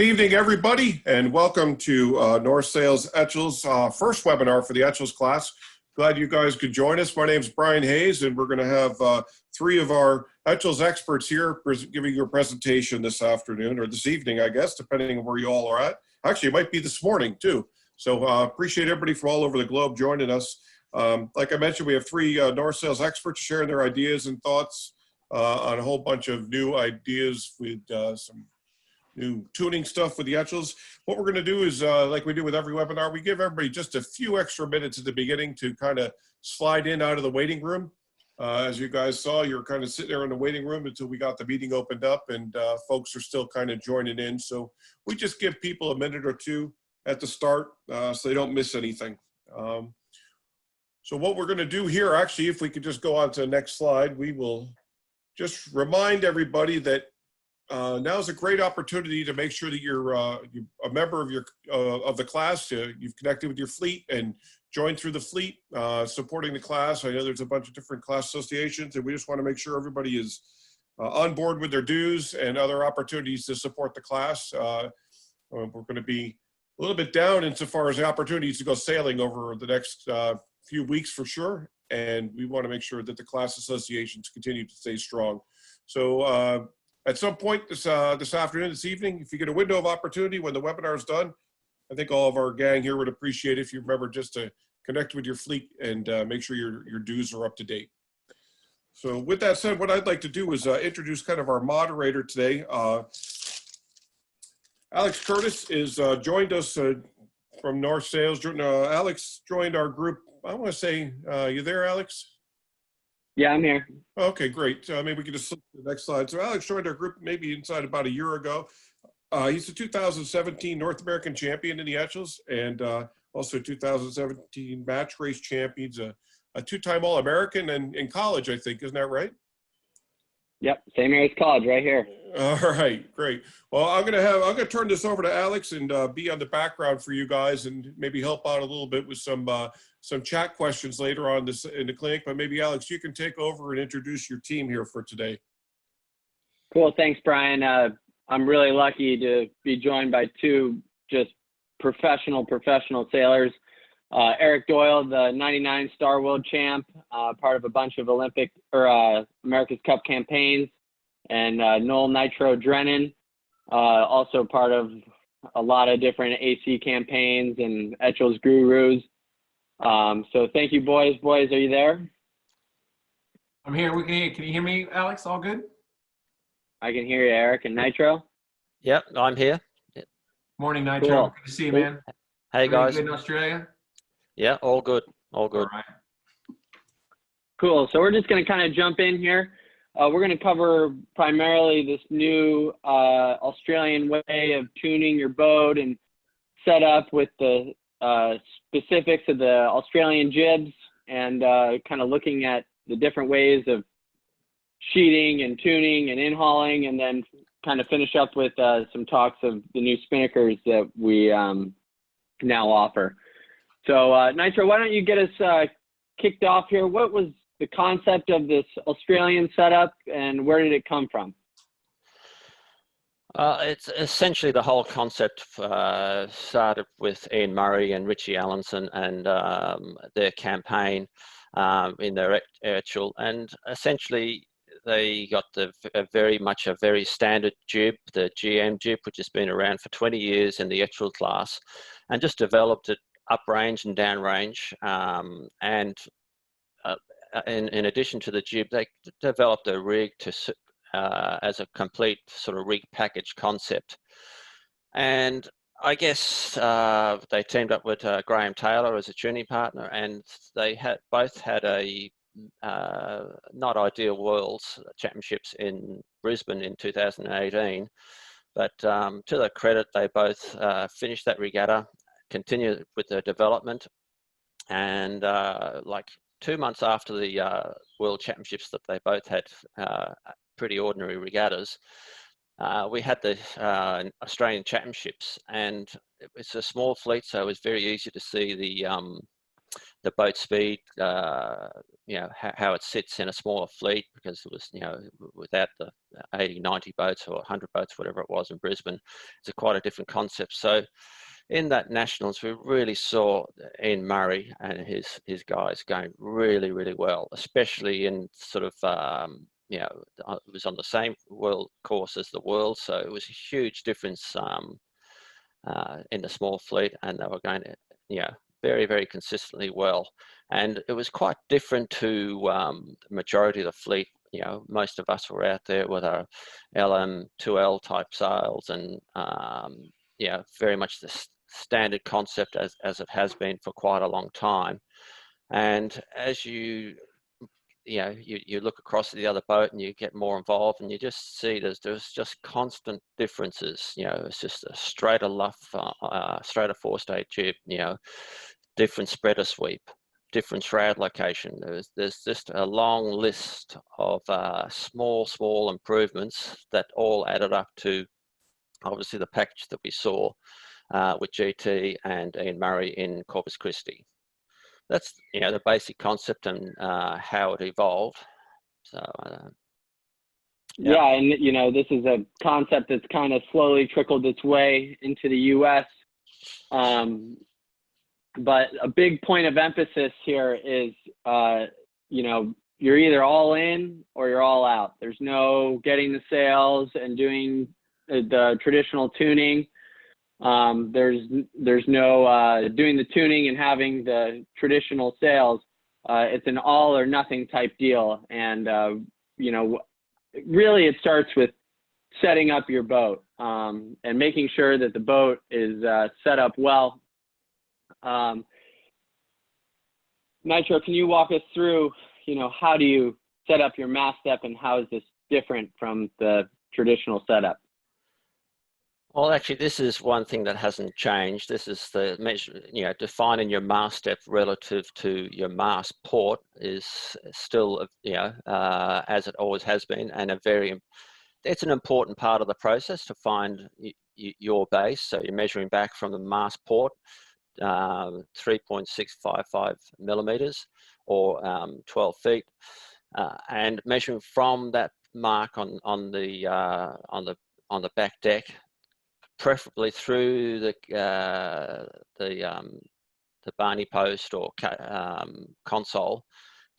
Good evening, everybody, and welcome to North Sails Etchells' first webinar for the Etchells class. Glad you guys could join us. My name is Brian Hayes, and we're going to have three of our Etchells experts here giving you a presentation this afternoon, or this evening, I guess, depending on where you all are at. Actually, it might be this morning, too. So appreciate everybody from all over the globe joining us. Like I mentioned, we have three North Sails experts sharing their ideas and thoughts on a whole bunch of new ideas with some new tuning stuff with the Etchells. What we're going to do is, like we do with every webinar, we give everybody just a few extra minutes at the beginning to kind of slide in out of the waiting room. As you guys saw, you're kind of sitting there in the waiting room until we got the meeting opened up, and folks are still kind of joining in. So we just give people a minute or two at the start so they don't miss anything. So what we're going to do here, actually, if we could just go on to the next slide, we will just remind everybody that now is a great opportunity to make sure that you're a member of the class. You've connected with your fleet and joined through the fleet, supporting the class. I know there's a bunch of different class associations, and we just want to make sure everybody is on board with their dues and other opportunities to support the class. We're going to be a little bit down insofar as the opportunities to go sailing over the next few weeks for sure, and we want to make sure that the class associations continue to stay strong. So at some point this afternoon, this evening, if you get a window of opportunity when the webinar is done, I think all of our gang here would appreciate it if you remember just to connect with your fleet and make sure your dues are up to date. So with that said, what I'd like to do is introduce kind of our moderator today. Alex Curtiss is joined us from North Sails. Alex joined our group. I want to say, you there, Alex? Yeah, I'm here. Okay, great. Maybe we can just flip to the next slide. So Alex joined our group maybe inside about a year ago. He's the 2017 North American champion in the Etchells, and also 2017 match race champions, a two-time All-American, and in college, I think. Isn't that right? Yep, same year as college, right here. All right, great. Well, I'm gonna turn this over to Alex and be on the background for you guys, and maybe help out a little bit with some chat questions later on this in the clinic. But maybe Alex, you can take over and introduce your team here for today. Cool, thanks, Brian. I'm really lucky to be joined by two just professional sailors. Eric Doyle, the '99 Star World Champ, part of a bunch of Olympic or America's Cup campaigns, and Noel Nitro Drennan, also part of a lot of different AC campaigns and Etchells gurus. So thank you, boys. Boys, are you there? I'm here. We can hear. Can you hear me, Alex? All good? I can hear you, Eric and Nitro. Yep, I'm here. Yep. Morning, Nitro. Cool. Good to see you, man. Hey, guys. Good in Australia? Yeah, all good. All good. All right. Cool. So we're just going to kind of jump in here. We're going to cover primarily this new Australian way of tuning your boat and set up with the specifics of the Australian jibs, and kind of looking at the different ways of sheeting and tuning and in-hauling, and then kind of finish up with some talks of the new Spinnakers that we now offer. So Nitro, why don't you get us kicked off here? What was the concept of this Australian setup, and where did it come from? It's essentially the whole concept started with Ian Murray and Richie Allenson and their campaign in their Etchell, and essentially they got very much a very standard jib, the GM jib, which has been around for 20 years in the Etchells class, and just developed it uprange and downrange, and in addition to the jib, they developed a rig to as a complete sort of rig package concept. And I guess they teamed up with Graham Taylor as a tuning partner, and they both had a not ideal Worlds Championships in Brisbane in 2018. But to their credit, they both finished that regatta, continued with the development, and like 2 months after the World Championships that they both had pretty ordinary regattas, we had the Australian Championships, and it's a small fleet, so it was very easy to see the boat speed, how it sits in a smaller fleet, because it was, without the 80, 90 boats or 100 boats, whatever it was in Brisbane, it's quite a different concept. So in that Nationals, we really saw Ian Murray and his guys going really, really well, especially in sort of, it was on the same world course as the world. So it was a huge difference in the small fleet, and they were going, very, very consistently well. And it was quite different to the majority of the fleet. Most of us were out there with our LM2L type sails, and very much the standard concept as it has been for quite a long time. And as you look across at the other boat and you get more involved, and you just see there's just constant differences. It's just a straighter luff, straighter forestay jib, different spreader sweep, different shroud location. There's just a long list of small improvements that all added up to obviously the package that we saw with GT and Ian Murray in Corpus Christi. That's the basic concept and how it evolved. So yeah, and this is a concept that's kind of slowly trickled its way into the U.S. But a big point of emphasis here is, you're either all in or you're all out. There's no getting the sails and doing the traditional tuning. There's no doing the tuning and having the traditional sails. It's an all or nothing type deal. And, really it starts with setting up your boat and making sure that the boat is set up well. Nitro, can you walk us through, how do you set up your mast step, and how is this different from the traditional setup? Well, actually, this is one thing that hasn't changed. This is the measure, defining your mast step relative to your mast port is still, as it always has been, and it's an important part of the process to find your base. So you're measuring back from the mast port, 3.655 millimeters or 12 feet, and measuring from that mark on the back deck, preferably through the Barney post or console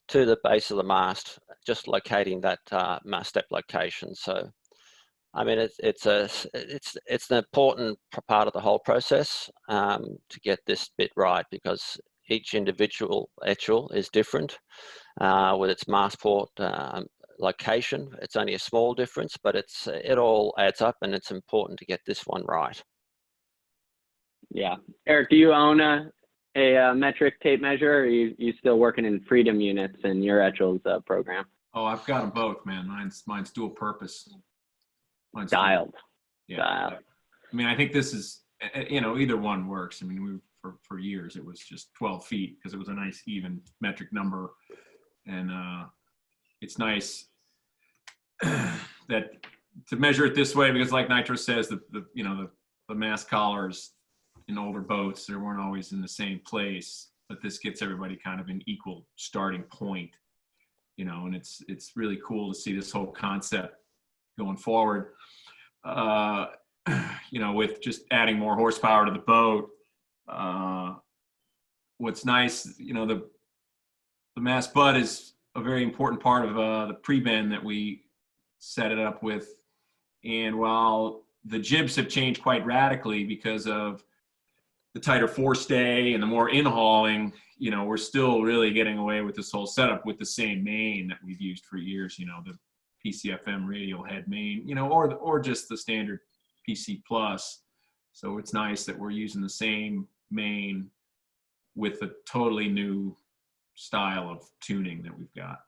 to the base of the mast, just locating that mast step location. So, I mean, it's an important part of the whole process to get this bit right, because each individual Etchell is different with its mast port location. It's only a small difference, but it all adds up, and it's important to get this one right. Yeah. Eric, do you own a metric tape measure, or are you still working in Freedom units in your Etchells program? Oh, I've got them both, man. Mine's dual purpose. Dialed. Yeah. Dialed. I mean, I think this is, either one works. I mean, for years it was just 12 feet because it was a nice even metric number, and it's nice that to measure it this way, because like Nitro says, the mast collars in older boats, they weren't always in the same place, but this gets everybody kind of an equal starting point, and it's really cool to see this whole concept going forward, with just adding more horsepower to the boat. What's nice, the mast butt is a very important part of the pre-bend that we set it up with. And while the jibs have changed quite radically because of the tighter forestay and the more in-hauling, we're still really getting away with this whole setup with the same main that we've used for years, the PCFM radial head main, or just the standard PC Plus. So it's nice that we're using the same main with a totally new style of tuning that we've got.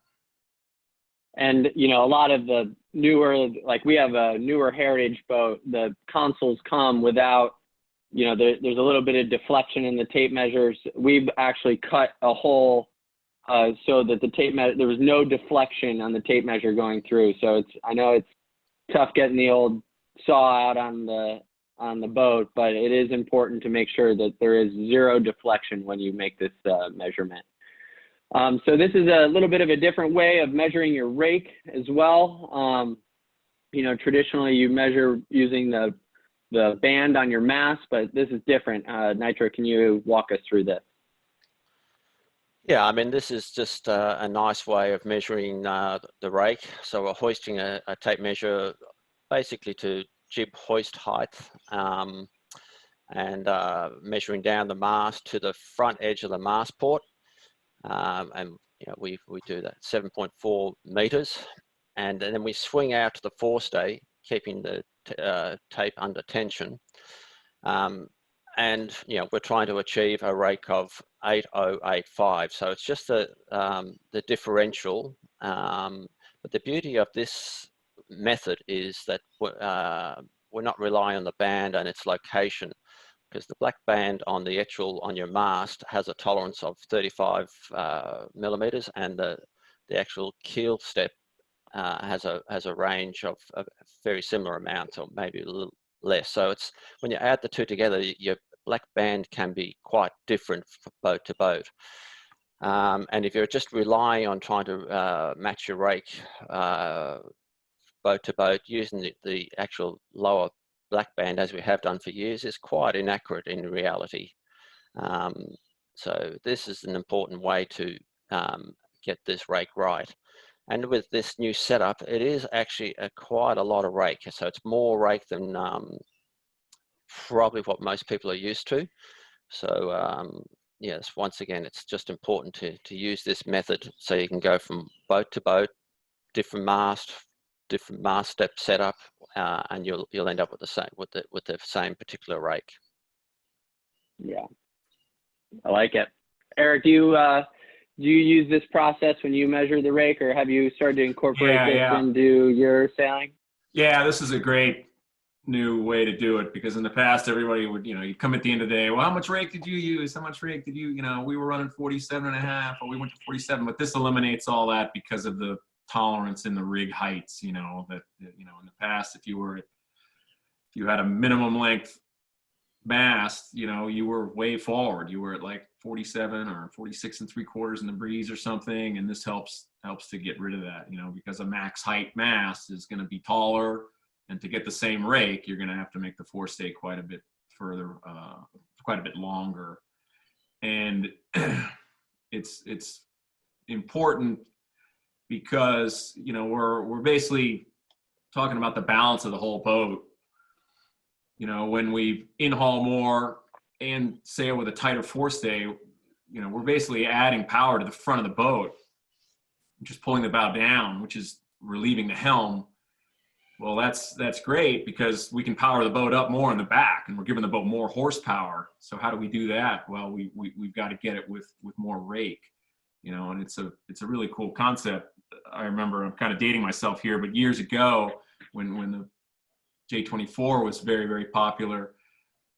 And, a lot of the newer, like we have a newer heritage boat, the consoles come without, there's a little bit of deflection in the tape measures. We've actually cut a hole so that the tape measure, there was no deflection on the tape measure going through. So I know it's tough getting the old saw out on the on the boat, but it is important to make sure that there is zero deflection when you make this measurement. So this is a little bit of a different way of measuring your rake as well. You know, traditionally you measure using the band on your mast, but this is different. Nitro, can you walk us through this? Yeah, I mean, this is just a nice way of measuring the rake. So we're hoisting a tape measure basically to jib hoist height, and measuring down the mast to the front edge of the mast port. And you know, we do that 7.4 meters. And then we swing out to the forestay, keeping the tape under tension. And you know, we're trying to achieve a rake of 8085. So it's just the differential. But the beauty of this method is that we're not relying on the band and its location, because the black band on the Etchell on your mast has a tolerance of 35 millimeters, and the actual keel step has a range of a very similar amount, or maybe a little less. So it's, when you add the two together, your black band can be quite different from boat to boat. And if you're just relying on trying to match your rake boat to boat using the actual lower black band, as we have done for years, is quite inaccurate in reality. So this is an important way to get this rake right. And with this new setup, it is actually quite a lot of rake. So it's more rake than probably what most people are used to. So yes, once again, it's just important to use this method so you can go from boat to boat, different mast step setup, and you'll end up with the same particular rake. Yeah, I like it. Eric, do you use this process when you measure the rake, or have you started to incorporate this into your sailing? Yeah, this is a great new way to do it, because in the past everybody would, you know, you'd come at the end of the day, well, how much rake did you use? How much rake did you know, we were running 47.5, or we went to 47, but this eliminates all that because of the tolerance in the rig heights, you know, that, you know, in the past, if you had a minimum length mast, you know, you were way forward. You were at like 47 or 46 3/4 in the breeze or something. And this helps to get rid of that, you know, because a max height mast is going to be taller, and to get the same rake, you're going to have to make the forestay quite a bit further, quite a bit longer. And it's important because, you know, we're basically talking about the balance of the whole boat. You know, when we in-haul more and sail with a tighter forestay, you know, we're basically adding power to the front of the boat, just pulling the bow down, which is relieving the helm. Well, that's great, because we can power the boat up more in the back, and we're giving the boat more horsepower. So how do we do that? Well, we've got to get it with more rake, you know, and it's a really cool concept. I remember, I'm kind of dating myself here, but years ago when the J24 was very, very popular,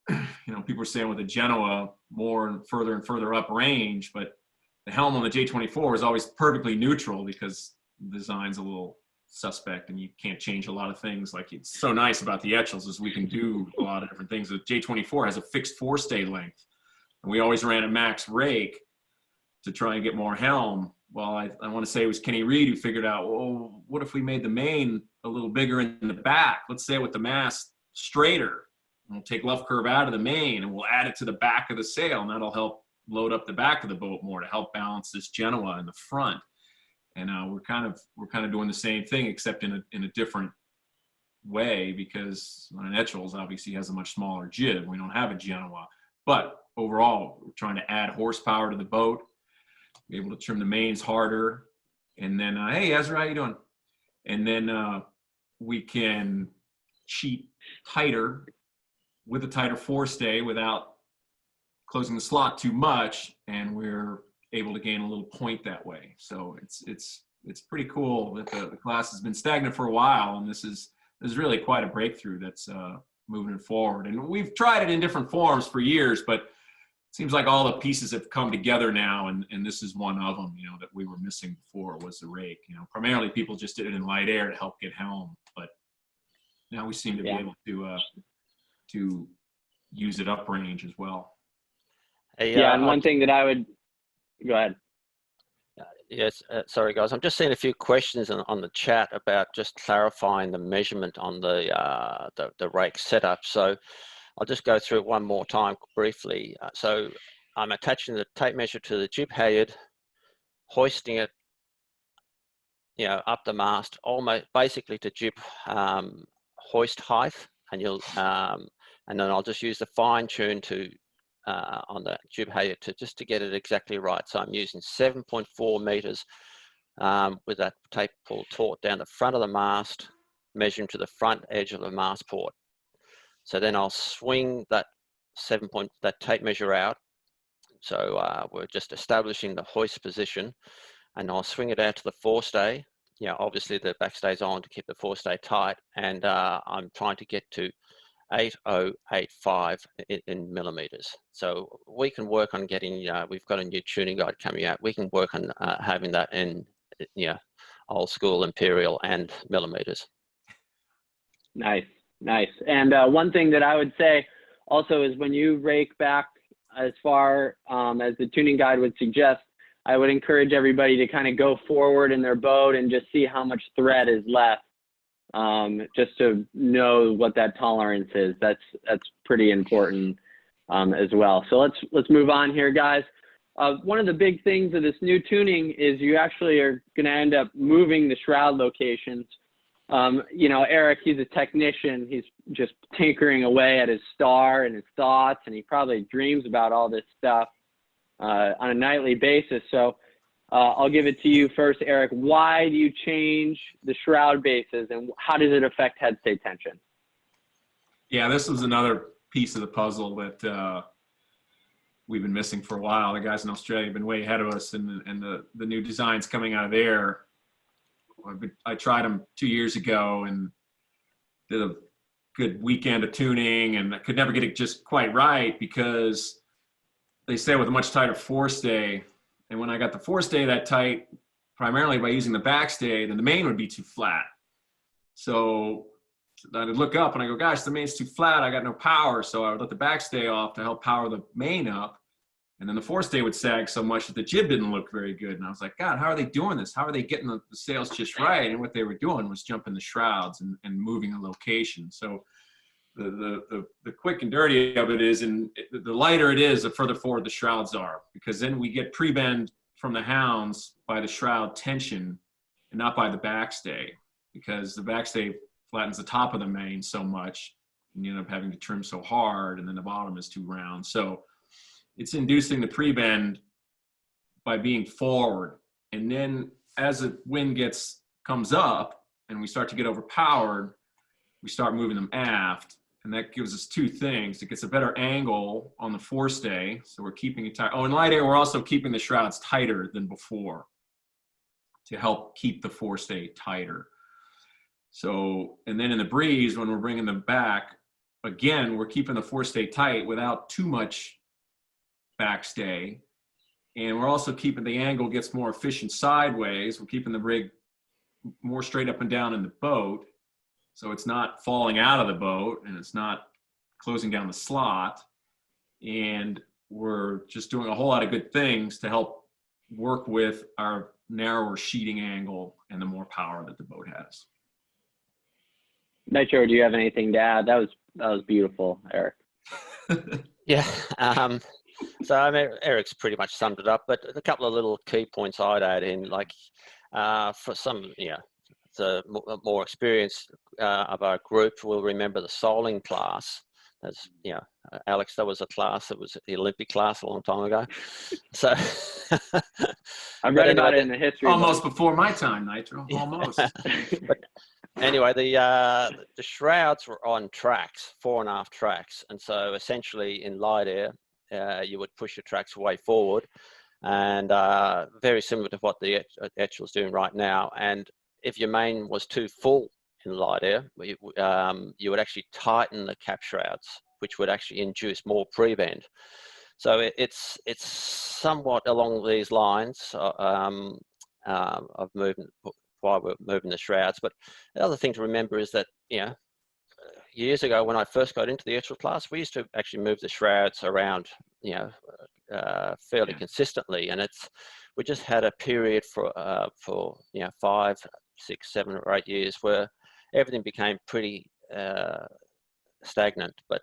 you know, people were saying with the Genoa more and further up range, but the helm on the J24 was always perfectly neutral, because the design's a little suspect and you can't change a lot of things. Like, it's so nice about the Etchells is we can do a lot of different things. The J24 has a fixed forestay length, and we always ran a max rake to try and get more helm. Well, I want to say it was Kenny Reed who figured out, well, what if we made the main a little bigger in the back? Let's say with the mast straighter, and we'll take left curve out of the main and we'll add it to the back of the sail, and that'll help load up the back of the boat more to help balance this Genoa in the front. And we're kind of doing the same thing, except in a different way, because an Etchells obviously has a much smaller jib. We don't have a Genoa, but overall we're trying to add horsepower to the boat, be able to trim the mains harder, and then hey Ezra, how you doing? And then we can cheat tighter with a tighter forestay without closing the slot too much, and we're able to gain a little point that way. So it's pretty cool that the class has been stagnant for a while, and this is really quite a breakthrough that's moving it forward. And we've tried it in different forms for years, but it seems like all the pieces have come together now, and this is one of them, you know, that we were missing before, was the rake. You know, primarily people just did it in light air to help get helm, but now we seem to be able to to use it uprange as well. Yeah, and one thing that I would, go ahead. Yes, sorry guys, I'm just seeing a few questions on the chat about just clarifying the measurement on the rake setup. So I'll just go through it one more time briefly. So I'm attaching the tape measure to the jib halyard, hoisting it, up the mast, almost basically to jib hoist height, and and then I'll just use the fine tune to on the jib halyard to get it exactly right. So I'm using 7.4 meters with that tape pull taut down the front of the mast, measuring to the front edge of the mast port. So then I'll swing that that tape measure out. So we're just establishing the hoist position, and I'll swing it out to the forestay. Obviously the backstay's on to keep the forestay tight, and I'm trying to get to 8085 in millimeters. So we can work on getting, we've got a new tuning guide coming out. We can work on having that in, old school imperial and millimeters. Nice. And one thing that I would say also is when you rake back as far as the tuning guide would suggest, I would encourage everybody to kind of go forward in their boat and just see how much thread is left. Just to know what that tolerance is. That's pretty important as well. So let's move on here, guys. One of the big things of this new tuning is you actually are going to end up moving the shroud locations. Eric, he's a technician. He's just tinkering away at his star and his thoughts, and he probably dreams about all this stuff on a nightly basis. So I'll give it to you first, Eric. Why do you change the shroud bases, and how does it affect head stay tension? Yeah, this was another piece of the puzzle that we've been missing for a while. The guys in Australia have been way ahead of us, and the new designs coming out of there. I tried them 2 years ago and did a good weekend of tuning, and I could never get it just quite right because they stay with a much tighter forestay. And when I got the forestay that tight, primarily by using the backstay, then the main would be too flat. So I'd look up and I go, gosh, the main's too flat. I got no power. So I would let the backstay off to help power the main up. And then the forestay would sag so much that the jib didn't look very good. And I was like, God, how are they doing this? How are they getting the sails just right? And what they were doing was jumping the shrouds and moving a location. So the quick and dirty of it is, and the lighter it is, the further forward the shrouds are, because then we get pre-bend from the hounds by the shroud tension and not by the backstay, because the backstay flattens the top of the main so much and you end up having to trim so hard, and then the bottom is too round. So it's inducing the pre-bend by being forward. And then as the wind comes up and we start to get overpowered, we start moving them aft. And that gives us two things. It gets a better angle on the forestay, so we're keeping it tight. Oh, in light air, we're also keeping the shrouds tighter than before to help keep the forestay tighter. So, and then in the breeze, when we're bringing them back, again, we're keeping the forestay tight without too much backstay. And we're also keeping the angle gets more efficient sideways. We're keeping the rig more straight up and down in the boat. So it's not falling out of the boat and it's not closing down the slot. And we're just doing a whole lot of good things to help work with our narrower sheeting angle and the more power that the boat has. Nitro, do you have anything to add? That was beautiful, Eric. Yeah. So I mean, Eric's pretty much summed it up, but a couple of little key points I'd add in, like for some, the more experienced of our group will remember the soling class. That's, Alex, that was a class that was the Olympic class a long time ago. So I read about it in the history. Almost before my time, Nitro. Almost. But anyway, the shrouds were on tracks, 4.5 tracks, and so essentially in light air, you would push your tracks way forward, and very similar to what the Etchells doing right now. And if your main was too full in light air, you would actually tighten the cap shrouds, which would actually induce more pre-bend. So it's somewhat along these lines of movement while we're moving the shrouds. But the other thing to remember is that years ago when I first got into the Etchells class, we used to actually move the shrouds around, fairly consistently, and we just had a period for 5, 6, 7, or 8 years where everything became pretty stagnant. But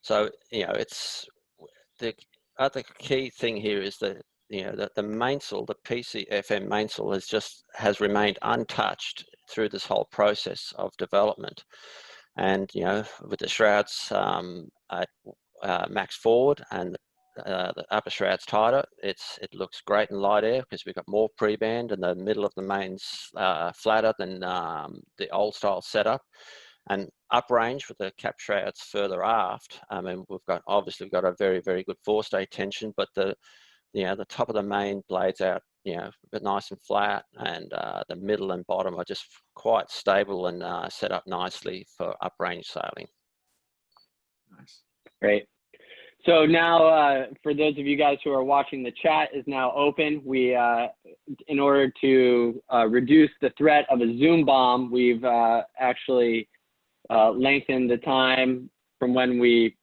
so it's the other key thing here is that that the mainsail, the PCFM mainsail, has remained untouched through this whole process of development. And with the shrouds at max forward and the upper shroud's tighter, it looks great in light air because we've got more pre-bend, and the middle of the main's flatter than the old style setup. And uprange with the cap shrouds further aft, I mean, we've got a very, very good forestay tension, but the top of the main blades out, but nice and flat, and the middle and bottom are just quite stable and set up nicely for uprange sailing. Nice. Great. So now, for those of you guys who are watching, the chat is now open. We, in order to reduce the threat of a Zoom bomb, we've actually lengthened the time from when we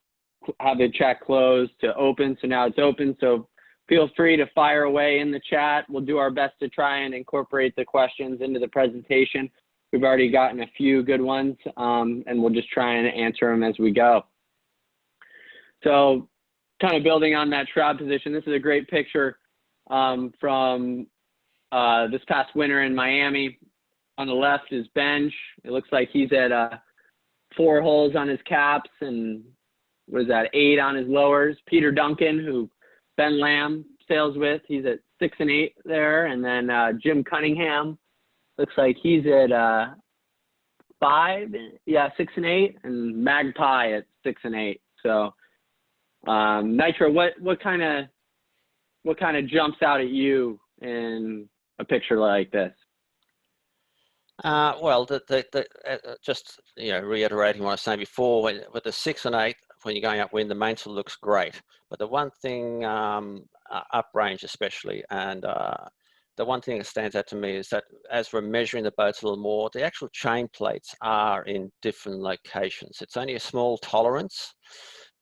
have the chat closed to open. So now it's open. So feel free to fire away in the chat. We'll do our best to try and incorporate the questions into the presentation. We've already gotten a few good ones, and we'll just try and answer them as we go. So kind of building on that shroud position, this is a great picture from this past winter in Miami. On the left is Benj. It looks like he's at 4 holes on his caps and 8 on his lowers. Peter Duncan, who Ben Lamb sails with, he's at 6 and 8 there. And then Jim Cunningham, looks like he's at 6 and 8, and Magpie at 6 and 8. So Nitro, what kind of jumps out at you in a picture like this? Well, just reiterating what I was saying before, with the 6 and 8, when you're going upwind, the mainsail looks great. But the one thing, uprange especially, and the one thing that stands out to me is that as we're measuring the boats a little more, the actual chain plates are in different locations. It's only a small tolerance,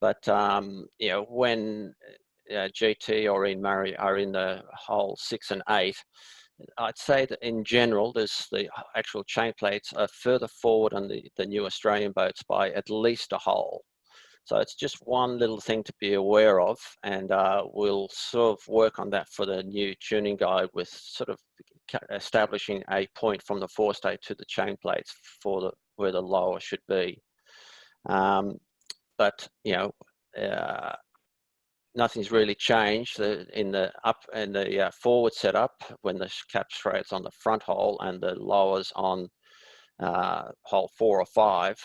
but when GT or Ian Murray are in the hole 6 and 8, I'd say that in general, the actual chain plates are further forward on the new Australian boats by at least a hole. So it's just one little thing to be aware of, and we'll sort of work on that for the new tuning guide, with sort of establishing a point from the forestay to the chain plates for where the lower should be. But nothing's really changed in the forward setup when the cap shroud's on the front hole and the lowers on hole 4 or 5.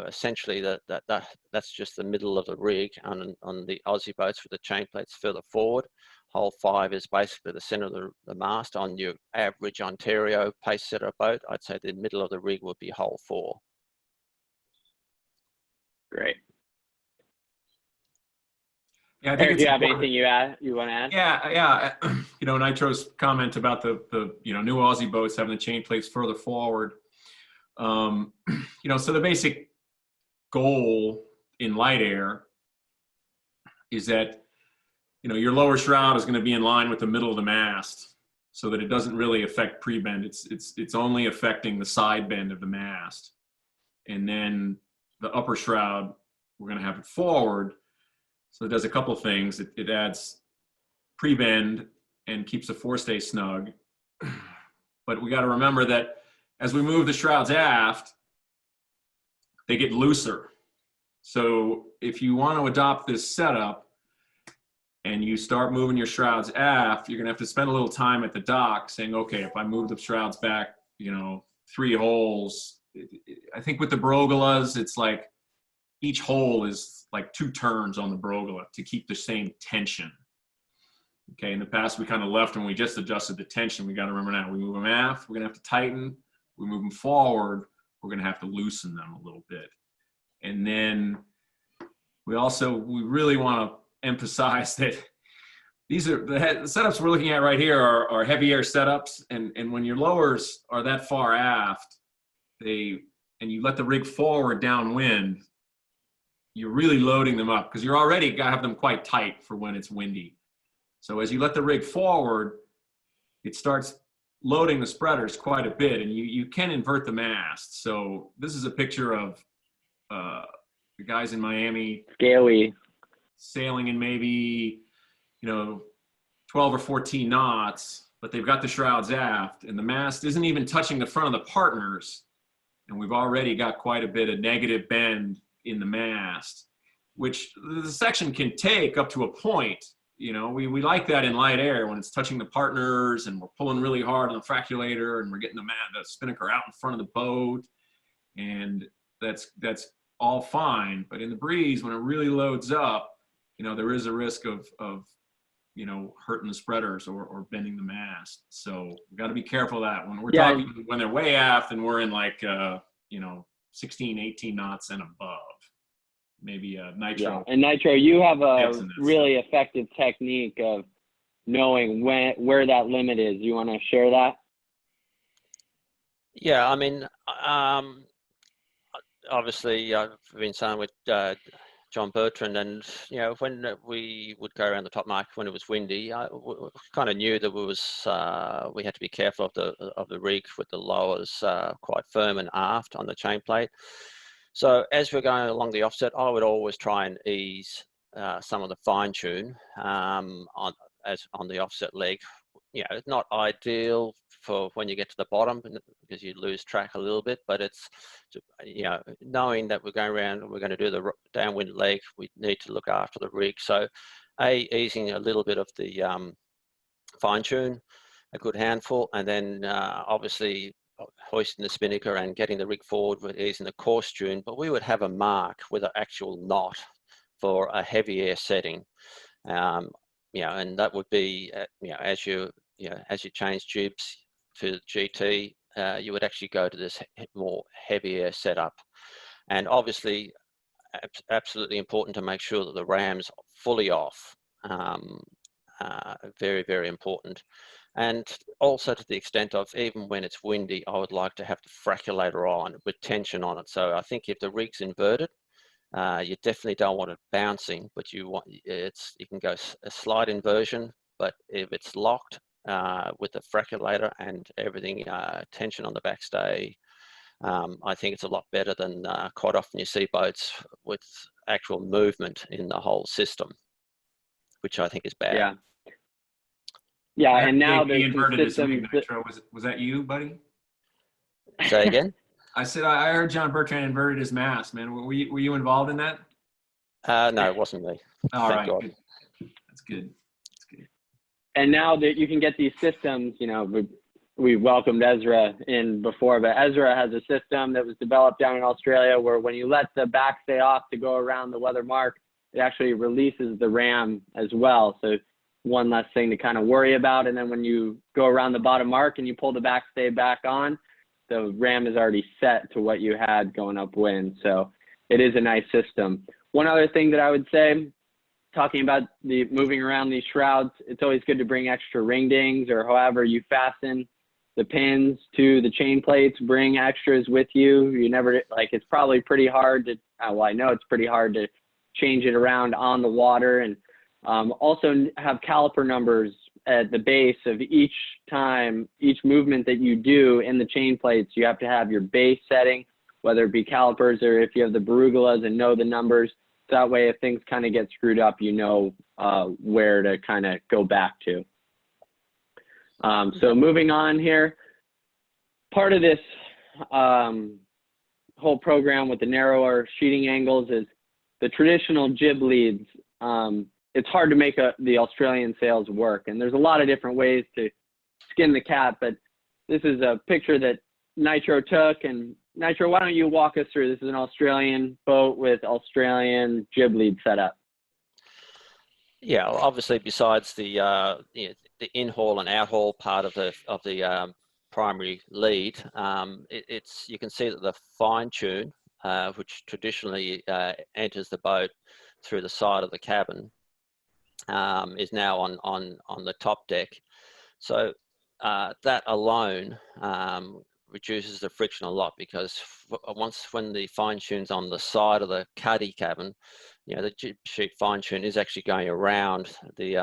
Essentially that's just the middle of the rig on the Aussie boats with the chain plates further forward. Hole 5 is basically the center of the mast. On your average Ontario pace setter boat, I'd say the middle of the rig would be hole 4. Great. Yeah, I think Eric, do you have anything you want to add? Yeah. Nitro's comment about the new Aussie boats having the chain plates further forward. So the basic goal in light air is that your lower shroud is going to be in line with the middle of the mast, so that it doesn't really affect pre-bend. It's only affecting the side bend of the mast, and then the upper shroud, we're going to have it forward. So it does a couple of things. It adds pre-bend and keeps the forestay snug. But we got to remember that as we move the shrouds aft, they get looser. So if you want to adopt this setup and you start moving your shrouds aft, you're going to have to spend a little time at the dock saying, okay, if I move the shrouds back, 3 holes, I think with the Brogulas, it's like each hole is like 2 turns on the Brogula to keep the same tension. Okay, in the past we kind of left when we just adjusted the tension. We got to remember now, we move them aft, we're going to have to tighten. We move them forward, we're going to have to loosen them a little bit. And then we really want to emphasize that these are the setups we're looking at right here are heavy air setups. And when your lowers are that far aft, they and you let the rig forward downwind, you're really loading them up because you're already got to have them quite tight for when it's windy. So as you let the rig forward, it starts loading the spreaders quite a bit, and you can invert the mast. So this is a picture of the guys in Miami Scaly. sailing in maybe, 12 or 14 knots, but they've got the shrouds aft, and the mast isn't even touching the front of the partners, and we've already got quite a bit of negative bend in the mast, which the section can take up to a point. We like that in light air when it's touching the partners and we're pulling really hard on the fraculator and we're getting the spinnaker out in front of the boat, and that's all fine. But in the breeze, when it really loads up, there is a risk of hurting the spreaders or bending the mast. So we've got to be careful of that when we're talking, when they're way aft and we're in like 16, 18 knots and above. Maybe Nitro. Yeah. And Nitro, you have a really effective technique of knowing where that limit is. You want to share that? Yeah, I mean, obviously I've been saying with John Bertrand, and when we would go around the top mark when it was windy, we kind of knew that we had to be careful of the rig with the lowers quite firm and aft on the chain plate. So as we're going along the offset, I would always try and ease some of the fine tune on the offset leg. It's not ideal for when you get to the bottom because you lose track a little bit, but it's, knowing that we're going around and we're going to do the downwind leg, we need to look after the rig. So easing a little bit of the fine tune, a good handful, and then obviously hoisting the spinnaker and getting the rig forward with easing the course tune. But we would have a mark with an actual knot for a heavy air setting. And that would be, as you change jibs to GT, you would actually go to this more heavy air setup. And obviously, absolutely important to make sure that the ram's fully off. Very, very important. And also to the extent of, even when it's windy, I would like to have the fraculator on with tension on it. So I think if the rig's inverted, you definitely don't want it bouncing, but you can go a slight inversion, but if it's locked with the fraculator and everything, tension on the backstay, I think it's a lot better than quite often you see boats with actual movement in the whole system, which I think is bad. Yeah. Yeah, and now there's some systems. Nitro. Was that you, buddy? Say again? I said I heard John Bertrand inverted his mast, man. Were you involved in that? No, it wasn't me. All right, God. good. That's good. And now that you can get these systems, we welcomed Ezra in before, but Ezra has a system that was developed down in Australia where when you let the backstay off to go around the weather mark, it actually releases the ram as well. So one less thing to kind of worry about. And then when you go around the bottom mark and you pull the backstay back on, the ram is already set to what you had going upwind. So it is a nice system. One other thing that I would say, talking about the moving around these shrouds, it's always good to bring extra ring dings, or however you fasten the pins to the chain plates, bring extras with you. You never, it's probably pretty hard to, well, I know it's pretty hard to change it around on the water. And also have caliper numbers at the base of each movement that you do in the chain plates. You have to have your base setting, whether it be calipers or if you have the Berugalas, and know the numbers. So that way, if things kind of get screwed up, where to kind of go back to. So moving on here, part of this whole program with the narrower sheeting angles is the traditional jib leads. It's hard to make the Australian sails work, and there's a lot of different ways to skin the cat, but this is a picture that Nitro took. And Nitro, why don't you walk us through? This is an Australian boat with Australian jib lead setup. Yeah, well, obviously besides the in-haul and out-haul part of the primary lead, you can see that the fine tune, which traditionally enters the boat through the side of the cabin, is now on the top deck. So that alone reduces the friction a lot, because when the fine tune's on the side of the cuddy cabin, you know, the jib sheet fine tune is actually going around the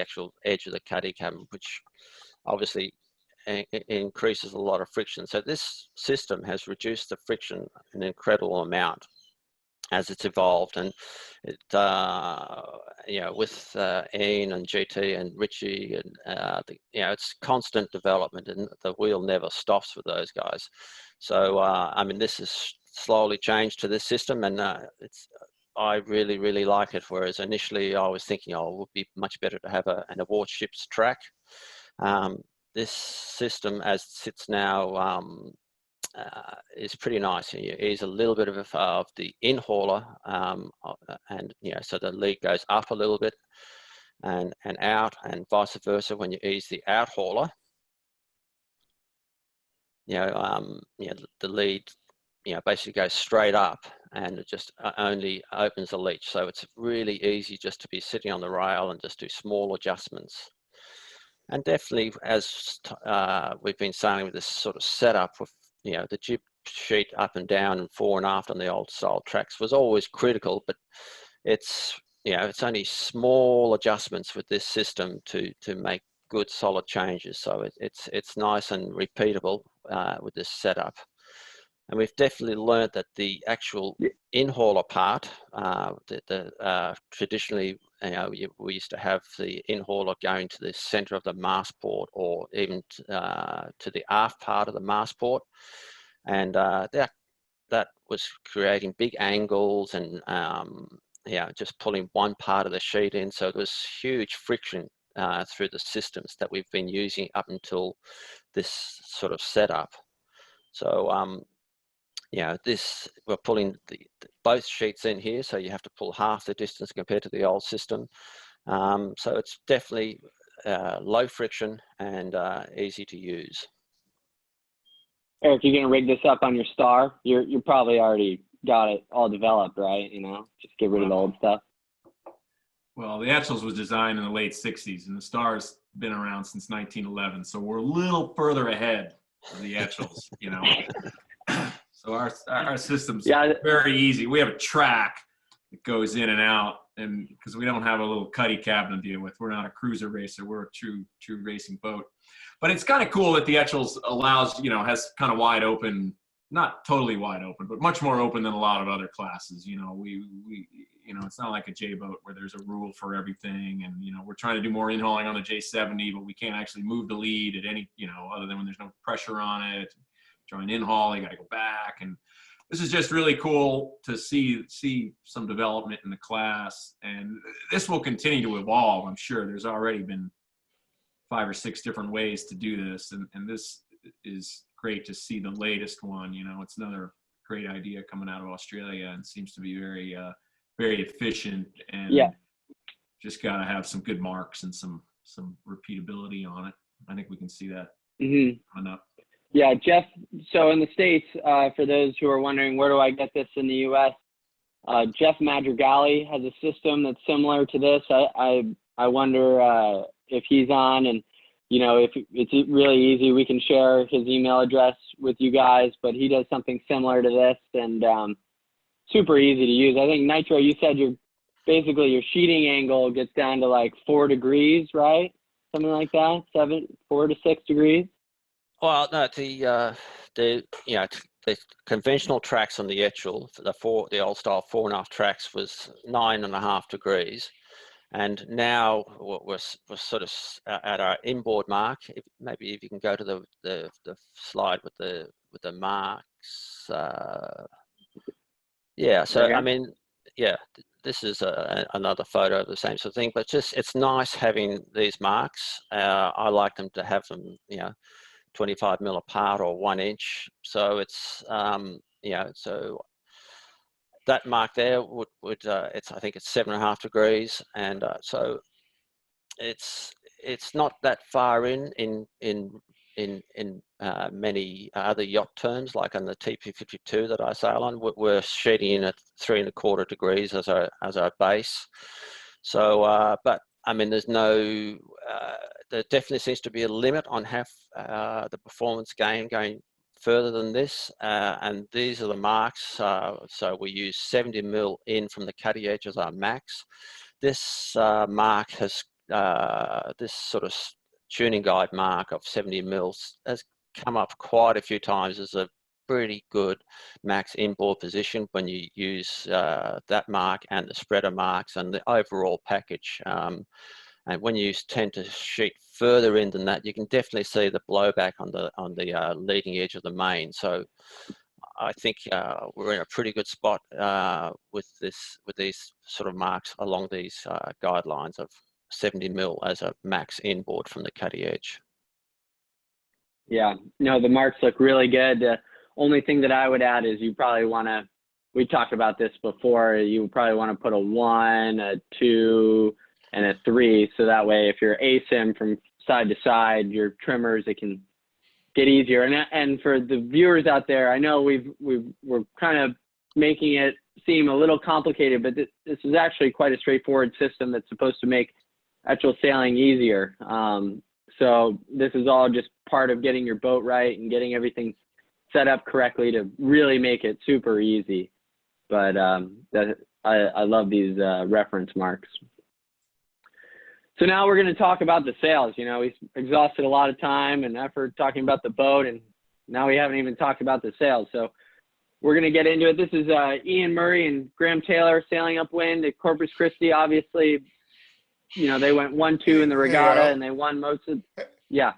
actual edge of the cuddy cabin, which obviously increases a lot of friction. So this system has reduced the friction an incredible amount as it's evolved, and it you know, with Ian and GT and Richie, and you know, it's constant development, and the wheel never stops with those guys. So I mean, this is slowly changed to this system, and I really like it. Whereas initially I was thinking, oh, it would be much better to have an aboard ship's track. This system, as it sits now, is pretty nice. You ease a little bit of the in-hauler, and you know, so the lead goes up a little bit and out, and vice versa when you ease the out-hauler. You know, the lead, you know, basically goes straight up, and it just only opens the leach. So it's really easy just to be sitting on the rail and just do small adjustments. And definitely, as we've been sailing with this sort of setup with, you know, the jib sheet up and down and fore and aft on the old style tracks was always critical, but it's, you know, it's only small adjustments with this system to make good solid changes. So it's nice and repeatable with this setup. And we've definitely learned that the actual in-hauler part, traditionally, you know, we used to have the in-hauler going to the center of the mast port, or even to the aft part of the mast port. And that was creating big angles and, yeah, just pulling one part of the sheet in. So there was huge friction through the systems that we've been using up until this sort of setup. So, you know, we're pulling both sheets in here, so you have to pull half the distance compared to the old system. So it's definitely low friction and easy to use. Eric, you're gonna rig this up on your Star. You probably already got it all developed, right? You know, just get rid of the old stuff. Well, the Etchells was designed in the late 60s, and the Star's been around since 1911, so we're a little further ahead of the Etchells, you know. So our system's very easy. We have a track that goes in and out, and because we don't have a little cuddy cabin to deal with. We're not a cruiser racer. We're a true racing boat. But it's kind of cool that the Etchells allows, you know, has kind of wide open, not totally wide open, but much more open than a lot of other classes. You know, we you know, it's not like a J boat where there's a rule for everything, and you know, we're trying to do more in-hauling on the J70, but we can't actually move the lead at any, you know, other than when there's no pressure on it. Trying in-haul, you got to go back, and this is just really cool to see some development in the class, and this will continue to evolve. I'm sure there's already been 5 or 6 different ways to do this, and this is great to see the latest one. You know, it's another great idea coming out of Australia, and seems to be very efficient, and just got to have some good marks and some repeatability on it. I think we can see that coming up. Yeah, Jeff, so in the States, for those who are wondering, where do I get this in the U.S., Jeff Madrigali has a system that's similar to this. I wonder if he's on, and, you know, if it's really easy, we can share his email address with you guys, but he does something similar to this, and super easy to use. I think, Nitro, you said basically your sheeting angle gets down to like 4 degrees, right? Something like that, 4 to 6 degrees. Well, no, the conventional tracks on the Etchell, the old style 4.5 tracks, was 9.5 degrees, and now we're sort of at our inboard mark. Maybe if you can go to the slide with the marks. Yeah, so I mean, yeah, this is another photo of the same sort of thing, but just it's nice having these marks. I like them to have them, you know, 25 mil apart or 1 inch. So it's, you know, so that mark there would it's, I think it's 7.5 degrees. And so it's not that far in many other yacht terms, like on the TP52 that I sail on, we're sheeting in at 3.25 degrees as our base. So, but I mean, there's no, there definitely seems to be a limit on how the performance gain going further than this, and these are the marks. So we use 70 mil in from the cutting edge as our max. This mark has, this sort of tuning guide mark of 70 mils has come up quite a few times as a pretty good max inboard position when you use that mark and the spreader marks and the overall package. And when you tend to shoot further in than that, you can definitely see the blowback on the leading edge of the main. So I think we're in a pretty good spot with these sort of marks along these guidelines of 70 mil as a max inboard from the cutting edge. Yeah, no, the marks look really good. The only thing that I would add is you probably want to, we talked about this before, you probably want to put a 1, a 2, and a 3. So that way, if you're asim from side to side, your trimmers, it can get easier. And for the viewers out there, I know we're kind of making it seem a little complicated, but this is actually quite a straightforward system that's supposed to make Etchells sailing easier. So this is all just part of getting your boat right and getting everything set up correctly to really make it super easy. But I love these reference marks. So now we're going to talk about the sails. You know, we exhausted a lot of time and effort talking about the boat, and now we haven't even talked about the sails. So we're going to get into it. This is Ian Murray and Graham Taylor sailing upwind at Corpus Christi. Obviously, you know, they went 1-2 in the regatta, and they won most of. Yeah.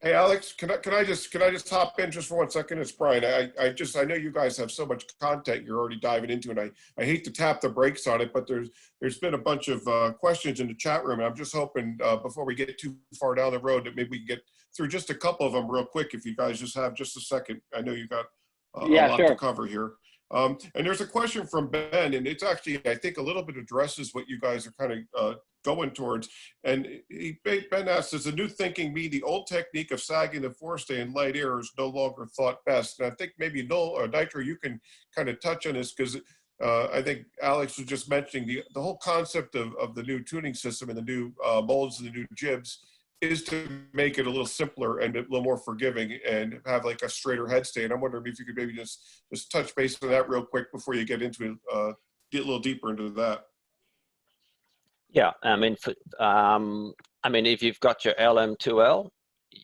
Hey Alex, can I just hop in just for 1 second? It's Brian. I know you guys have so much content you're already diving into, and I hate to tap the brakes on it, but there's been a bunch of questions in the chat room, and I'm just hoping before we get too far down the road that maybe we can get through just a couple of them real quick. If you guys just have just a second, I know you got a lot to cover here. And there's a question from Ben, and it's actually, I think, a little bit addresses what you guys are kind of going towards. And Ben asks, does the new thinking mean the old technique of sagging the forestay in light air is no longer thought best? And I think maybe Noel or Nitro, you can kind of touch on this, because I think Alex was just mentioning the whole concept of the new tuning system and the new molds and the new jibs is to make it a little simpler and a little more forgiving and have like a straighter head stay. And I'm wondering if you could maybe just touch base on that real quick before you get into it, get a little deeper into that. Yeah, I mean, if you've got your LM2L,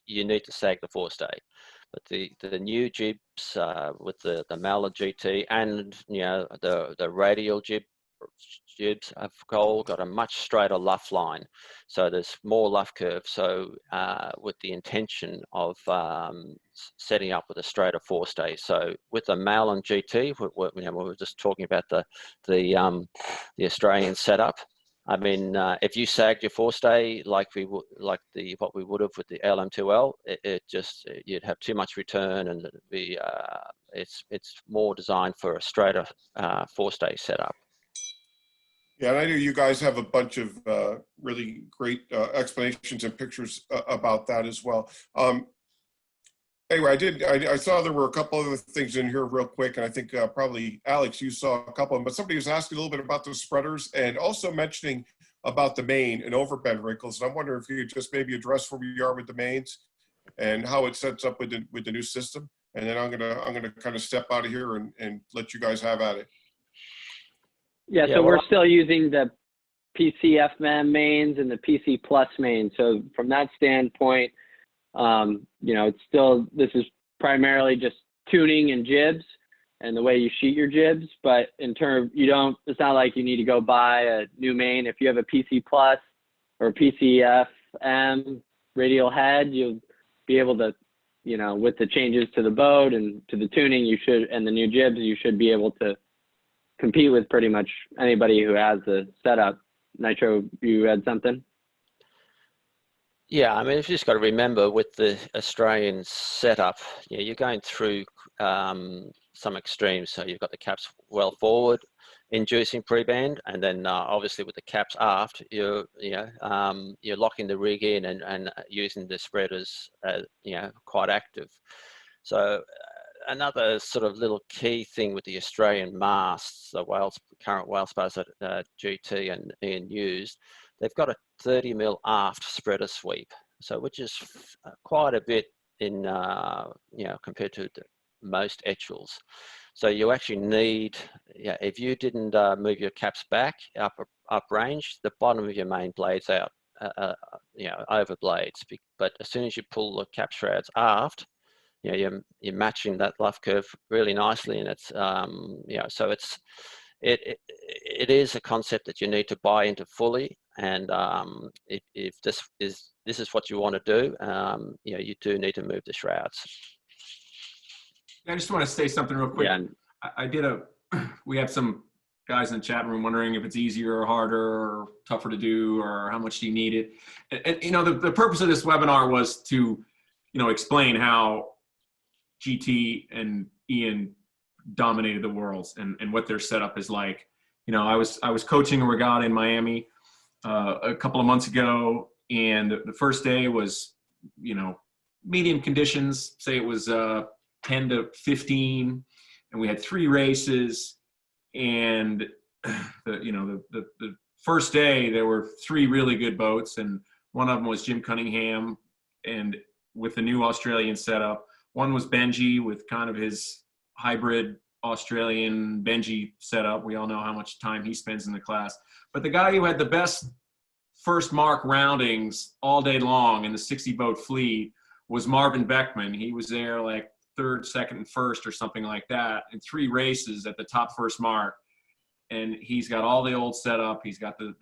you need to sag the forestay. But the new jibs with the Mallard GT and, you know, the radial jibs have all got a much straighter luff line, so there's more luff curve. So with the intention of setting up with a straighter forestay. So with the Mallard GT, we were just talking about the Australian setup. I mean, if you sagged your forestay like what we would have with the LM2L, you'd have too much return, and it's more designed for a straighter forestay setup. Yeah, and I know you guys have a bunch of really great explanations and pictures about that as well. Anyway, I saw there were a couple other things in here real quick, and I think probably Alex, you saw a couple of them, but somebody was asking a little bit about the spreaders and also mentioning about the main and overbend wrinkles. And I'm wondering if you could just maybe address where we are with the mains and how it sets up with the new system. And then I'm gonna kind of step out of here and let you guys have at it. Yeah, so we're still using the PCFM mains and the PC Plus mains. So from that standpoint, you know, this is primarily just tuning and jibs and the way you shoot your jibs. But in terms, it's not like you need to go buy a new main. If you have a PC Plus or PCFM radial head, you'll be able to, you know, with the changes to the boat and to the tuning, and the new jibs, you should be able to compete with pretty much anybody who has the setup. Nitro, you had something? Yeah, I mean, you've just got to remember with the Australian setup, you're going through some extremes. So you've got the caps well forward, inducing pre-bend, and then obviously with the caps aft, you're locking the rig in and using the spreaders, quite active. So another sort of little key thing with the Australian masts, the current Whalespars that GT and Ian used, they've got a 30 mil aft spreader sweep, so which is quite a bit in compared to most Etchells. So you actually need, yeah, if you didn't move your caps back up range, the bottom of your main blade's out, over blades. But as soon as you pull the cap shrouds aft, you're matching that luff curve really nicely, and it's so it is a concept that you need to buy into fully, and if this is what you want to do, you do need to move the shrouds. I just want to say something real quick. Yeah. We have some guys in the chat room wondering if it's easier or harder or tougher to do, or how much do you need it. And the purpose of this webinar was to, explain how GT and Ian dominated the worlds and what their setup is like. I was coaching a regatta in Miami a couple of months ago, and the first day was, medium conditions. Say it was 10 to 15, and we had 3 races. And the first day there were 3 really good boats, and one of them was Jim Cunningham, and with the new Australian setup. One was Benji with kind of his hybrid Australian Benji setup. We all know how much time he spends in the class. But the guy who had the best first mark roundings all day long in the 60 boat fleet was Marvin Beckman. He was there like 3rd, 2nd, and 1st or something like that in 3 races at the top first mark. And he's got all the old setup. He's got the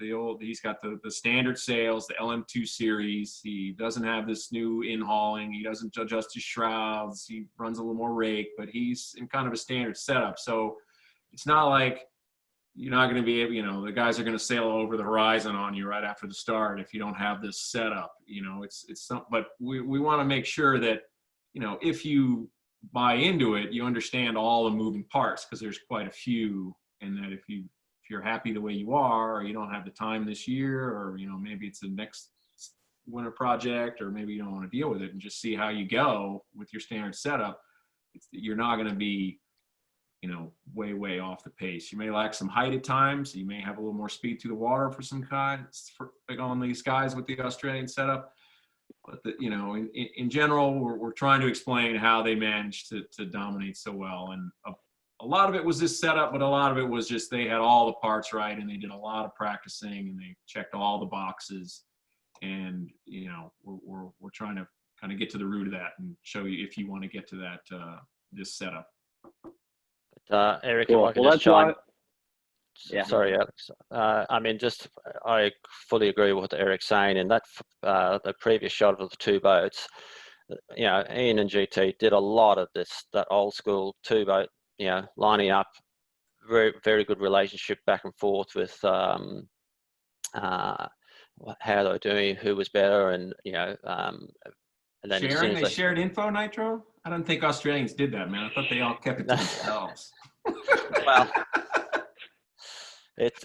standard sails, the LM2 series. He doesn't have this new in-hauling. He doesn't adjust his shrouds. He runs a little more rake, but he's in kind of a standard setup. So it's not like you're not going to be able, the guys are going to sail over the horizon on you right after the start if you don't have this setup. But we want to make sure that, if you buy into it, you understand all the moving parts, because there's quite a few. And that if you're happy the way you are, or you don't have the time this year, or maybe it's the next winter project, or maybe you don't want to deal with it and just see how you go with your standard setup, you're not going to be way off the pace. You may lack some height at times. You may have a little more speed through the water for some guys, on these guys with the Australian setup. But in general, we're trying to explain how they managed to dominate so well. And a lot of it was this setup, but a lot of it was just they had all the parts right, and they did a lot of practicing, and they checked all the boxes. And we're trying to kind of get to the root of that and show you if you want to get to that this setup. Eric, cool. if I could chime. Yeah. Sorry, Alex. I fully agree with what Eric's saying. And that the previous shot of the 2 boats, Ian and GT did a lot of that old school 2 boat. Lining up, very, very good relationship back and forth with how they were doing, who was better, and and then they shared info, Nitro. I don't think Australians did that, man. I thought they all kept it to themselves. Well, it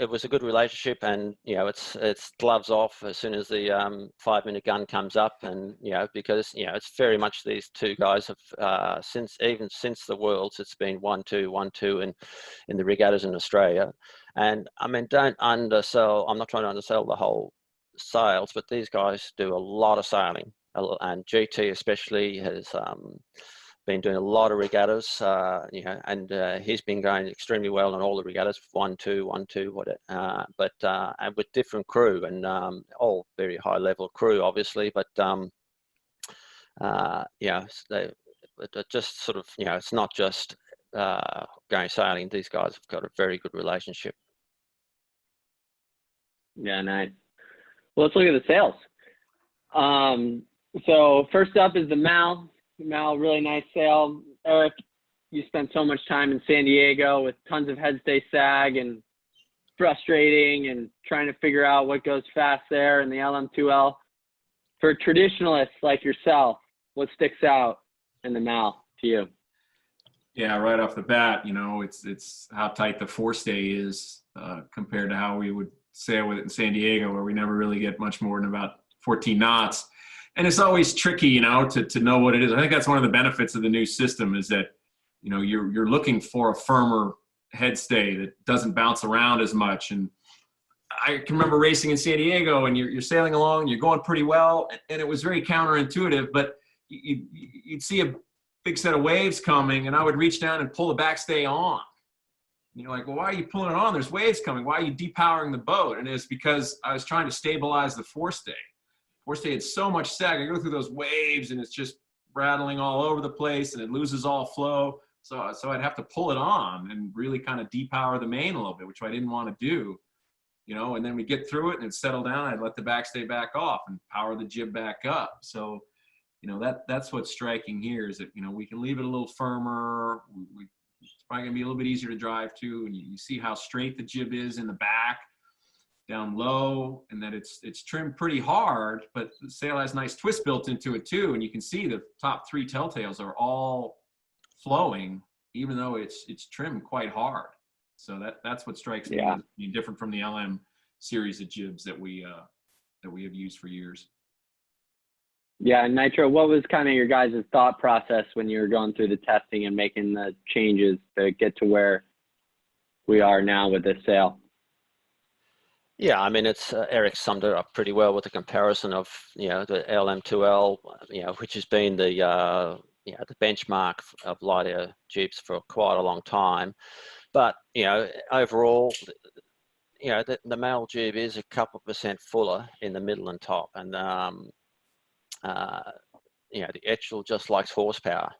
was a good relationship, and it's gloves off as soon as the 5-minute gun comes up, and because it's very much these 2 guys have since the Worlds, it's been 1-2 in the regattas in Australia. And don't undersell. I'm not trying to undersell the whole sails, but these guys do a lot of sailing, and GT especially has been doing a lot of regattas, and he's been going extremely well in all the regattas, 1-2, but and with different crew, and all very high level crew, obviously, but just sort of, it's not just going sailing. These guys have got a very good relationship. Yeah, nice. Well, let's look at the sails. So first up is the Mal. Really nice sail. Eric, you spent so much time in San Diego with tons of headstay sag and frustrating and trying to figure out what goes fast there in the LM2L. For traditionalists like yourself, what sticks out in the Mal to you? Yeah, right off the bat, it's how tight the forestay is compared to how we would sail with it in San Diego, where we never really get much more than about 14 knots. And it's always tricky, to know what it is. I think that's one of the benefits of the new system, is that, you're looking for a firmer headstay that doesn't bounce around as much. And I can remember racing in San Diego, and you're sailing along, and you're going pretty well, and it was very counterintuitive. But you'd see big set of waves coming, and I would reach down and pull the backstay on. And you're like, well, why are you pulling it on? There's waves coming. Why are you depowering the boat? And it's because I was trying to stabilize the forestay. Forestay had so much sag. I go through those waves, and it's just rattling all over the place, and it loses all flow. So I'd have to pull it on and really kind of depower the main a little bit, which I didn't want to do, you know, and then we get through it and it'd settle down. I'd let the backstay back off and power the jib back up. So, you know, that's what's striking here is that, you know, we can leave it a little firmer. It's probably gonna be a little bit easier to drive too. And you see how straight the jib is in the back, down low, and that it's trimmed pretty hard, but the sail has nice twist built into it too. And you can see the top 3 telltales are all flowing, even though it's trimmed quite hard. So that's what strikes me as being different from the LM series of jibs that we have used for years. Yeah, Nitro, what was kind of your guys' thought process when you were going through the testing and making the changes to get to where we are now with this sail? Yeah, I mean, it's Eric summed it up pretty well with the comparison of, you know, the LM2L, you know, which has been the you know, the benchmark of light air jibs for quite a long time. But, you know, overall, you know, the male jib is a couple % fuller in the middle and top. And, you know, the Etchell just likes horsepower.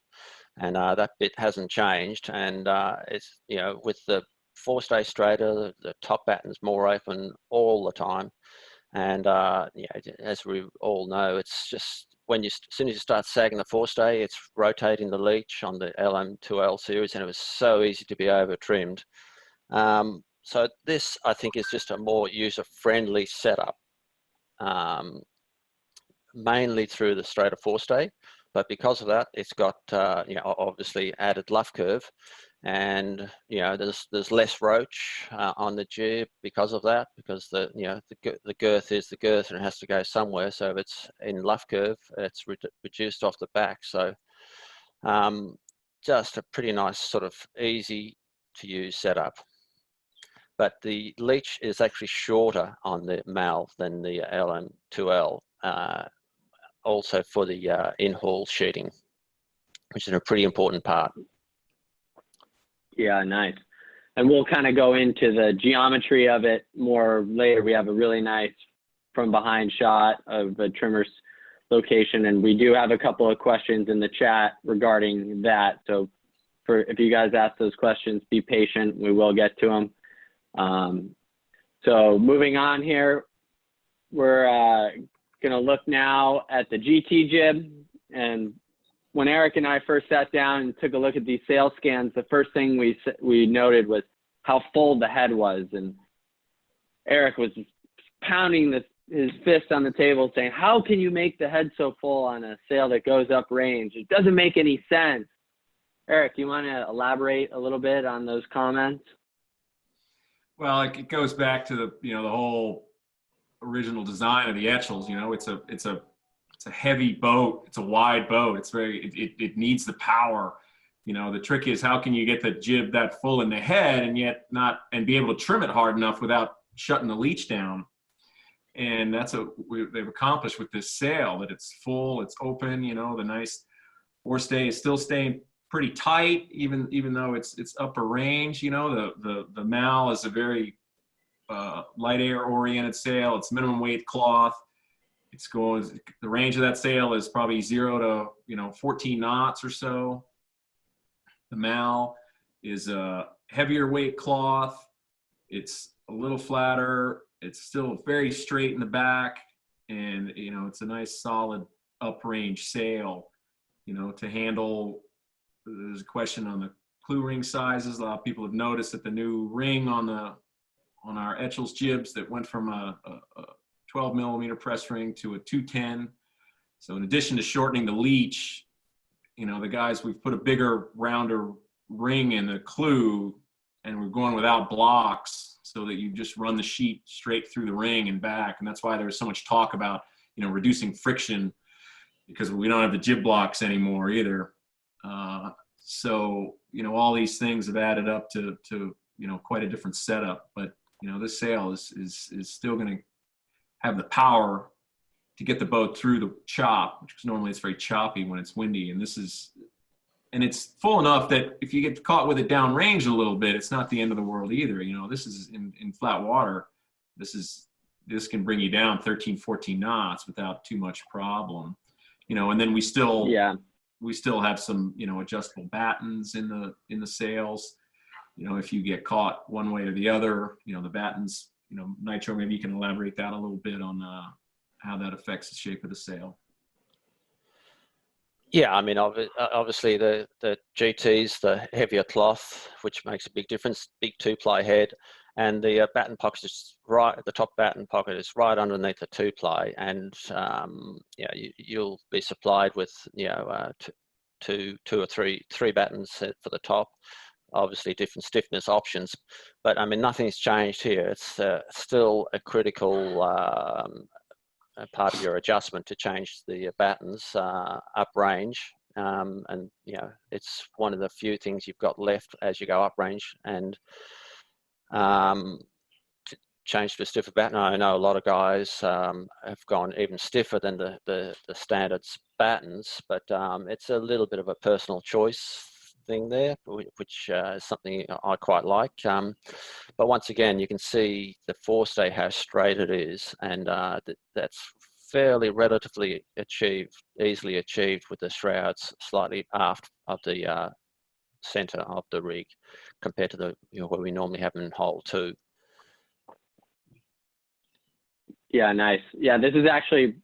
And that bit hasn't changed. And it's, you know, with the forestay straighter, the top batten's more open all the time. And, yeah, as we all know, it's just, as soon as you start sagging the forestay, it's rotating the leech on the LM2L series, and it was so easy to be over trimmed. So this, I think, is just a more user-friendly setup, mainly through the straighter forestay. But because of that, it's got, you know, obviously added luff curve, and, you know, there's less roach on the jib because of that, because the, you know, the girth is the girth and it has to go somewhere. So if it's in luff curve, it's reduced off the back. So just a pretty nice sort of easy to use setup. But the leech is actually shorter on the male than the LM2L, also for the in-haul sheeting, which is a pretty important part. Yeah, nice. And we'll kind of go into the geometry of it more later. We have a really nice from behind shot of the trimmer's location, and we do have a couple of questions in the chat regarding that. So if you guys ask those questions, be patient. We will get to them. So moving on here, we're going to look now at the GT jib. And when Eric and I first sat down and took a look at these sail scans, the first thing we noted was how full the head was. And Eric was pounding his fist on the table saying, how can you make the head so full on a sail that goes up range? It doesn't make any sense. Eric, you want to elaborate a little bit on those comments? Well, it goes back to the, you know, the whole original design of the Etchells. You know, it's a heavy boat. It's a wide boat. It needs the power. You know, the trick is how can you get the jib that full in the head and yet and be able to trim it hard enough without shutting the leech down. And that's they've accomplished with this sail, that it's full, it's open. You know, the nice forestay is still staying pretty tight, even though it's upper range. You know, the mal is a very light air oriented sail. It's minimum weight cloth. The range of that sail is probably 0 to, you know, 14 knots or so. The mal is a heavier weight cloth. It's a little flatter. It's still very straight in the back, and, you know, it's a nice solid uprange sail, you know, to handle. There's a question on the clue ring sizes. A lot of people have noticed that the new ring on our Etchells jibs that went from a 12 millimeter press ring to a 210. So in addition to shortening the leech, you know, we've put a bigger, rounder ring in the clue, and we're going without blocks so that you just run the sheet straight through the ring and back. And that's why there's so much talk about, you know, reducing friction, because we don't have the jib blocks anymore either. So, you know, all these things have added up to, you know, quite a different setup. But, you know, this sail is still going to have the power to get the boat through the chop, which normally it's very choppy when it's windy. And this is and it's full enough that if you get caught with it downrange a little bit, it's not the end of the world either. You know, this is in flat water. This can bring you down 13, 14 knots without too much problem. You know, and then we still have some, you know, adjustable battens in the sails. You know, if you get caught one way or the other, you know, the battens, you know, Nitro, maybe you can elaborate that a little bit on how that affects the shape of the sail. Yeah, I mean, obviously the GT's the heavier cloth, which makes a big difference. Big 2-ply head, and the batten pocket is right. The top batten pocket is right underneath the 2-ply, and yeah, you'll be supplied with, you know, two or three battens for the top. Obviously, different stiffness options, but I mean, nothing's changed here. It's still a critical part of your adjustment to change the battens uprange, and you know, it's one of the few things you've got left as you go uprange, and to change to a stiffer batten. I know a lot of guys have gone even stiffer than the standard battens, but it's a little bit of a personal choice thing there, which is something I quite like. But once again, you can see the forestay, how straight it is, and that's fairly relatively easily achieved with the shrouds slightly aft of the center of the rig compared to the, you know, where we normally have them in hole 2. Yeah, nice. Yeah, this is actually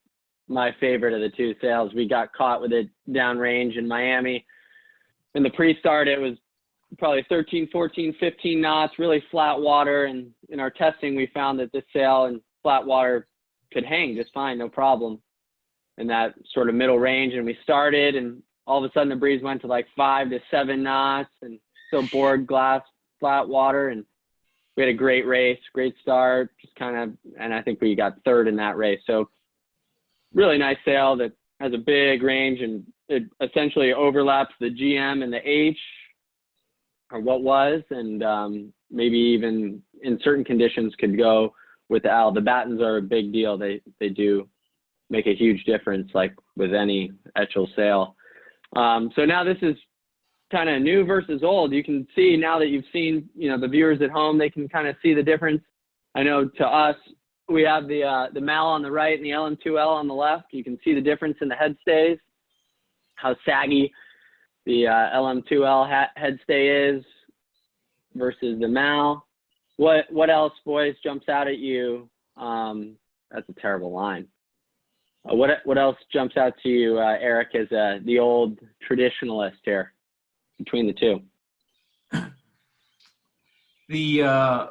my favorite of the two sails. We got caught with it downrange in Miami. In the pre-start, it was probably 13, 14, 15 knots, really flat water. And in our testing, we found that this sail in flat water could hang just fine, no problem, in that sort of middle range. And we started, and all of a sudden the breeze went to like 5 to 7 knots, and still board glass, flat water. And we had a great race, great start, just kind of, and I think we got third in that race. So really nice sail that has a big range, and it essentially overlaps the GM and the H, or what was, and maybe even in certain conditions could go with the L. The battens are a big deal. They do make a huge difference, like with any Etchells sail. So now this is kind of new versus old. You can see now that you've seen, you know, the viewers at home, they can kind of see the difference. I know to us, we have the MAL on the right and the LM2L on the left. You can see the difference in the head stays, how saggy the LM2L head stay is versus the MAL. What else, boys, jumps out at you? That's a terrible line. What else jumps out to you, Eric, as the old traditionalist here between the two? You know,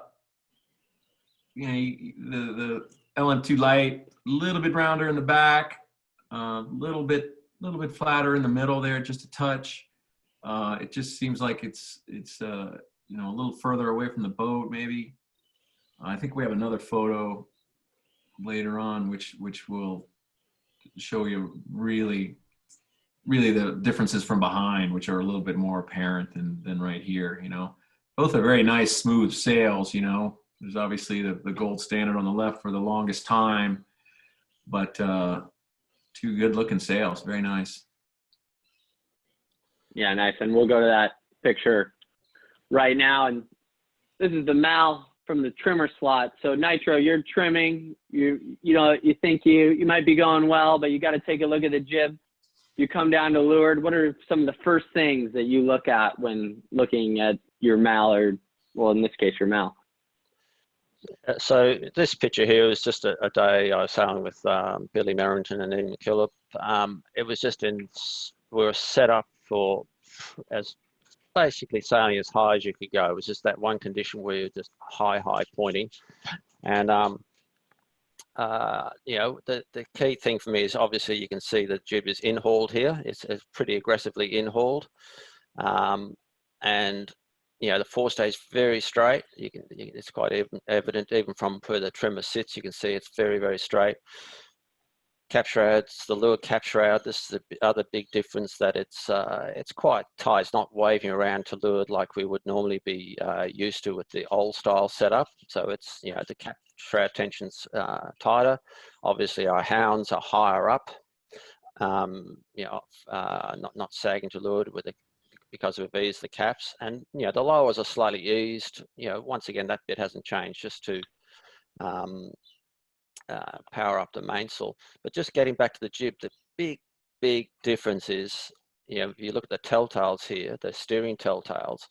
the LM2 light, a little bit rounder in the back, little bit flatter in the middle there, just a touch. It just seems like it's you know, a little further away from the boat, maybe. I think we have another photo later on, which will show you really the differences from behind, which are a little bit more apparent than right here. You know, both are very nice, smooth sails. You know, there's obviously the gold standard on the left for the longest time, but two good-looking sails, very nice. Yeah, nice. And we'll go to that picture right now. And this is the MAL from the trimmer slot. So Nitro, you're trimming. You know, you think you might be going well, but you got to take a look at the jib. You come down to leeward. What are some of the first things that you look at when looking at your MAL, or, well, in this case, your MAL? So this picture here is just a day I was sailing with Billy Merrington and Ian McKillop. It was just we were set up for as basically sailing as high as you could go. It was just that one condition where you're just high pointing. And you know, the key thing for me is obviously you can see the jib is in-hauled here. It's pretty aggressively in-hauled. And you know, the forestay is very straight. It's quite evident even from where the trimmer sits. You can see it's very straight. Cap shrouds, the lure cap shroud. This is the other big difference, that it's quite tight. It's not waving around to leeward like we would normally be used to with the old style setup. So it's, you know, the cap shroud tension's tighter. Obviously, our hounds are higher up. You know, not sagging to leeward with the because we've eased the caps, and the lowers are slightly eased. Once again, that bit hasn't changed, just to power up the mainsail. But just getting back to the jib, the big difference is, if you look at the telltales here, the steering telltales,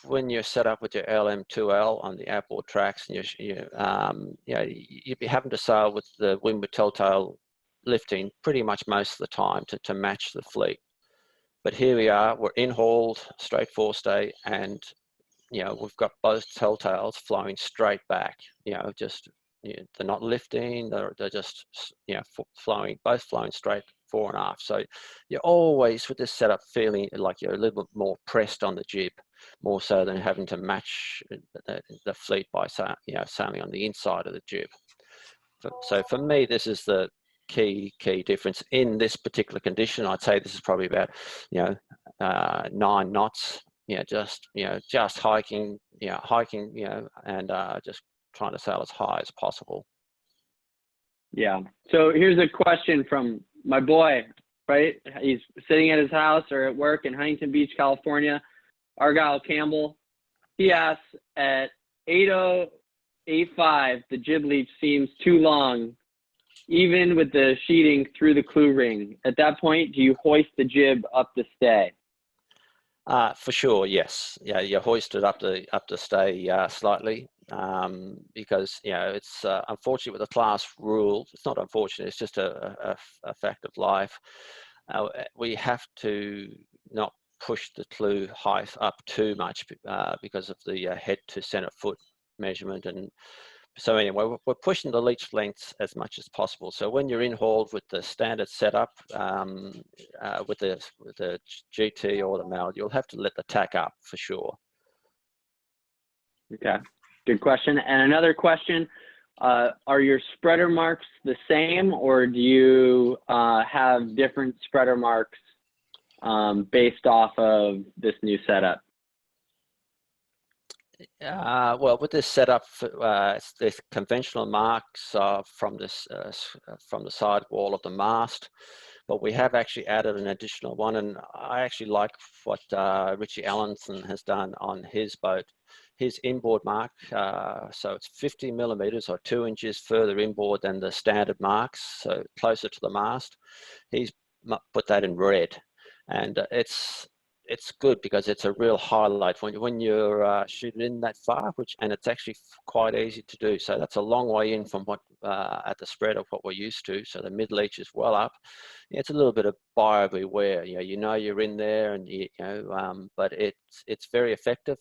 when you're set up with your LM2L on the outboard tracks, and you'd be having to sail with the windward telltale lifting pretty much most of the time to match the fleet. But here we are, we're in-hauled, straight forestay, and we've got both telltales flowing straight back. They're not lifting, they're just both flowing straight fore and aft. So you're always, with this setup, feeling like you're a little bit more pressed on the jib, more so than having to match the fleet by sailing on the inside of the jib. So for me, this is the key difference in this particular condition. I'd say this is probably about 9 knots. Just hiking, and just trying to sail as high as possible. Yeah. So here's a question from my boy, right? He's sitting at his house or at work in Huntington Beach, California. Argyle Campbell. He asks, at 8:05, the jib leach seems too long, even with the sheeting through the clew ring. At that point, do you hoist the jib up the stay? For sure, yes. Yeah, you hoist it up to stay slightly, because it's unfortunate with the class rule. It's not unfortunate. It's just a fact of life. We have to not push the clew height up too much because of the head to center foot measurement. And so anyway, we're pushing the leach lengths as much as possible. So when you're in hauled with the standard setup, with the GT or the MAL, you'll have to let the tack up for sure. Okay, good question. And another question, are your spreader marks the same, or do you have different spreader marks based off of this new setup? Well, with this setup, there's conventional marks from the side wall of the mast, but we have actually added an additional one, and I actually like what Richie Allenson has done on his boat. His inboard mark, so it's 50 millimeters or 2 inches further inboard than the standard marks, so closer to the mast. He's put that in red, and it's good because it's a real highlight when you're shooting in that far, and it's actually quite easy to do. So that's a long way in from what at the spread of what we're used to. So the mid leach is well up. It's a little bit of buyer beware. You're in there, and but it's very effective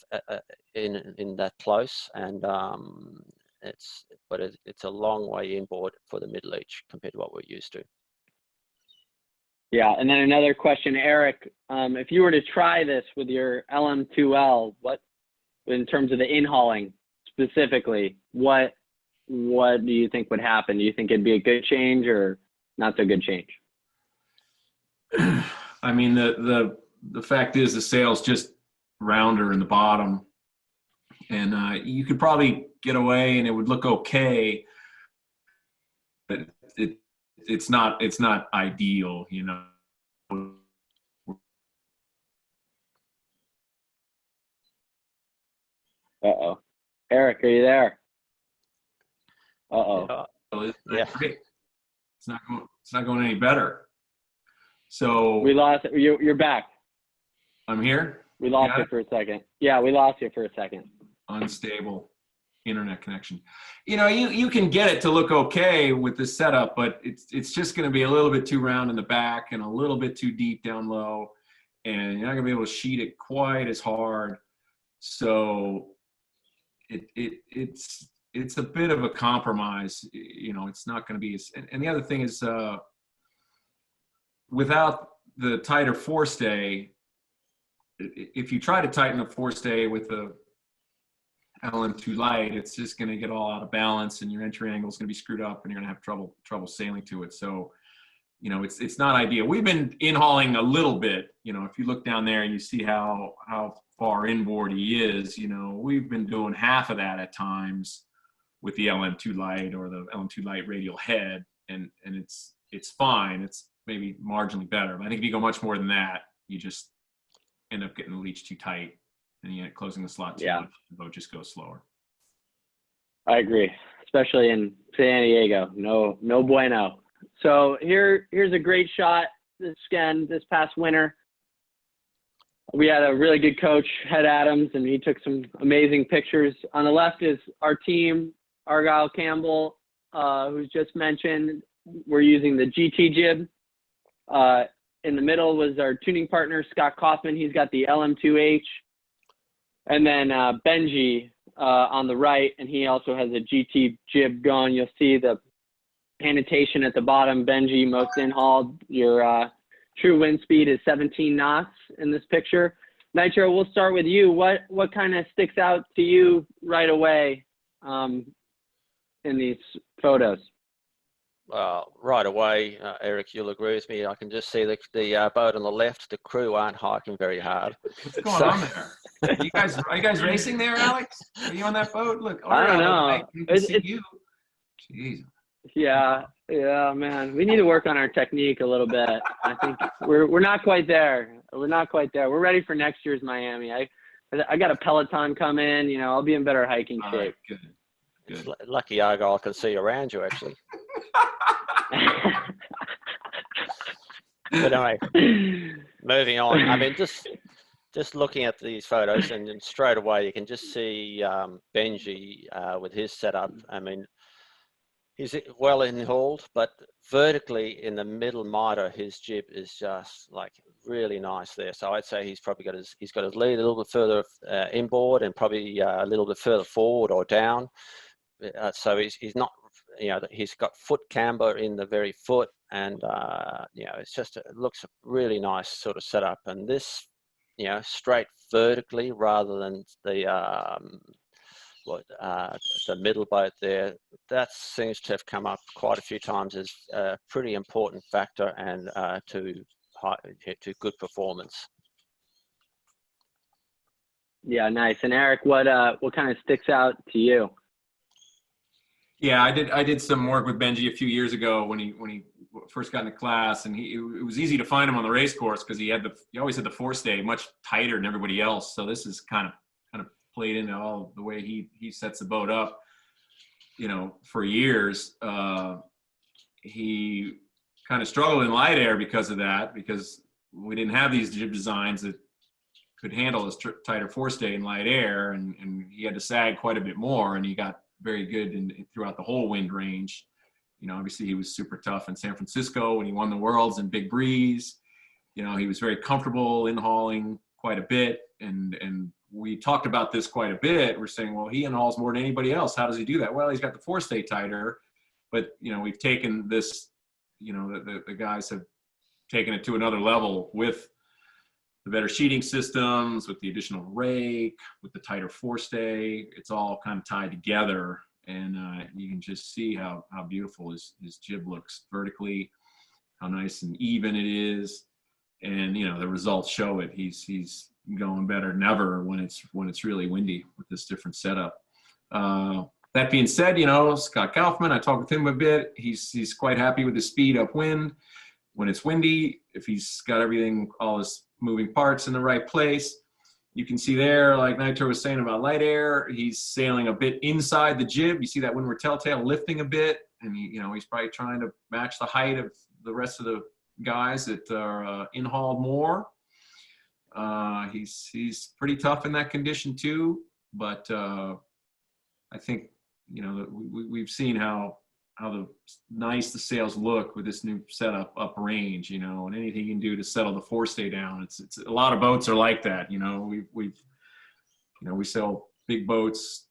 in that close, and it's a long way inboard for the mid leach compared to what we're used to. Yeah, and then another question, Eric, if you were to try this with your LM2L, what, in terms of the in-hauling specifically, what do you think would happen? Do you think it'd be a good change or not so good change? I mean, the fact is the sail's just rounder in the bottom, and you could probably get away and it would look okay, but it's not ideal, Uh-oh. Eric, are you there? Uh-oh. Yeah. It's not going any better. So We lost it. You're back. I'm here. We lost you for a second. Yeah, we lost you for a second. Unstable internet connection. You can get it to look okay with this setup, but it's just going to be a little bit too round in the back and a little bit too deep down low, and you're not going to be able to sheet it quite as hard. So it's a bit of a compromise. It's not going to be and the other thing is, without the tighter forestay, if you try to tighten the forestay with the LM2 light, it's just going to get all out of balance, and your entry angle is going to be screwed up, and you're going to have trouble sailing to it. So, it's not ideal. We've been in-hauling a little bit. If you look down there, you see how far inboard he is. We've been doing half of that at times with the LM2 light or the LM2 light radial head, and it's fine. It's maybe marginally better, but I think if you go much more than that, you just end up getting the leech too tight and you end up closing the slot too Yeah. much. The boat just goes slower. I agree, especially in San Diego. No bueno. So here's a great shot. This past winter, we had a really good coach, Head Adams, and he took some amazing pictures. On the left is our team, Argyle Campbell, who's just mentioned. We're using the GT jib. In the middle was our tuning partner, Scott Kaufman. He's got the LM2H. And then Benji on the right, and he also has a GT jib going. You'll see the annotation at the bottom, Benji, most in-hauled. Your true wind speed is 17 knots in this picture. Nitro, we'll start with you. What kind of sticks out to you right away in these photos? Right away, Eric, you'll agree with me. I can just see the boat on the left. The crew aren't hiking very hard. What's going on there? Are you guys racing there, Alex? Are you on that boat? Look, I don't know. I can see you. Jeez. Yeah, man. We need to work on our technique a little bit. I think we're not quite there. We're ready for next year's Miami. I got a Peloton come in. You know, I'll be in better hiking shape. Right, good. It's lucky Argyle can see around you, actually. But anyway, moving on. I mean, just looking at these photos, and then straight away you can just see Benji with his setup. I mean, he's well in-hauled, but vertically in the middle miter, his jib is just like really nice there. So I'd say he's probably got his lead a little bit further inboard and probably a little bit further forward or down. So he's not, you know, he's got foot camber in the very foot, and you know, it looks a really nice sort of setup. And this, you know, straight vertically rather than the middle boat there, that seems to have come up quite a few times as a pretty important factor and to good performance. Yeah, nice. And Eric, what kind of sticks out to you? Yeah, I did some work with Benji a few years ago when he first got into class, and it was easy to find him on the race course because he always had the forestay much tighter than everybody else. So this is kind of played into all the way he sets the boat up. You know, for years he kind of struggled in light air because of that, because we didn't have these jib designs that could handle this tighter forestay in light air, and he had to sag quite a bit more, and he got very good throughout the whole wind range. You know, obviously he was super tough in San Francisco when he won the Worlds in big breeze. You know, he was very comfortable in hauling quite a bit, and we talked about this quite a bit. We're saying, well, he in-hauls more than anybody else. How does he do that? Well, he's got the forestay tighter, but you know, we've taken this, you know, the guys have taken it to another level with the better sheeting systems, with the additional rake, with the tighter forestay. It's all kind of tied together, and you can just see how beautiful his jib looks vertically, how nice and even it is, and you know, the results show it. He's going better than ever when it's really windy with this different setup. That being said, you know, Scott Kaufman, I talked with him a bit. He's quite happy with the speed upwind when it's windy. If he's got everything, all his moving parts in the right place, you can see there, like Nitro was saying about light air, he's sailing a bit inside the jib. You see that windward telltale lifting a bit, and you know, he's probably trying to match the height of the rest of the guys that are in-hauled more. He's pretty tough in that condition too, but I think, you know, we've seen how nice the sails look with this new setup up range, you know, and anything you can do to settle the forestay down. It's a lot of boats are like that, you know. We sell big boats,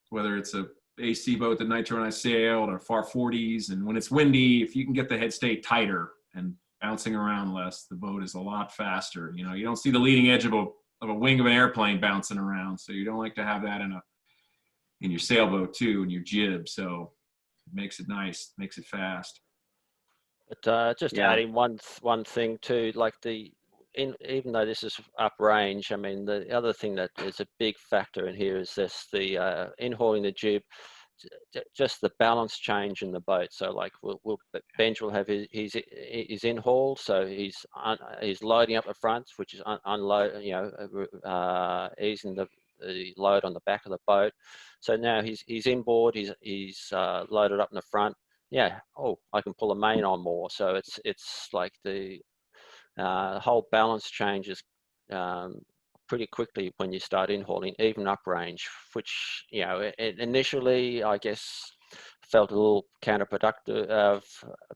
whether it's a AC boat that Nitro and I sailed, or far 40s, and when it's windy, if you can get the headstay tighter and bouncing around less, the boat is a lot faster. You know, you don't see the leading edge of a wing of an airplane bouncing around, so you don't like to have that in your sailboat too, in your jib. So it makes it nice, makes it fast. But just adding one thing too, like even though this is uprange, I mean, the other thing that is a big factor in here is the in-hauling the jib. just the balance change in the boat. So like Benj will have his in haul, so he's loading up the front, which is unload, easing the load on the back of the boat. So now he's inboard, he's loaded up in the front. Yeah, oh, I can pull the main on more. So it's like the whole balance changes pretty quickly when you start in hauling, even up range, which, initially I guess felt a little counterproductive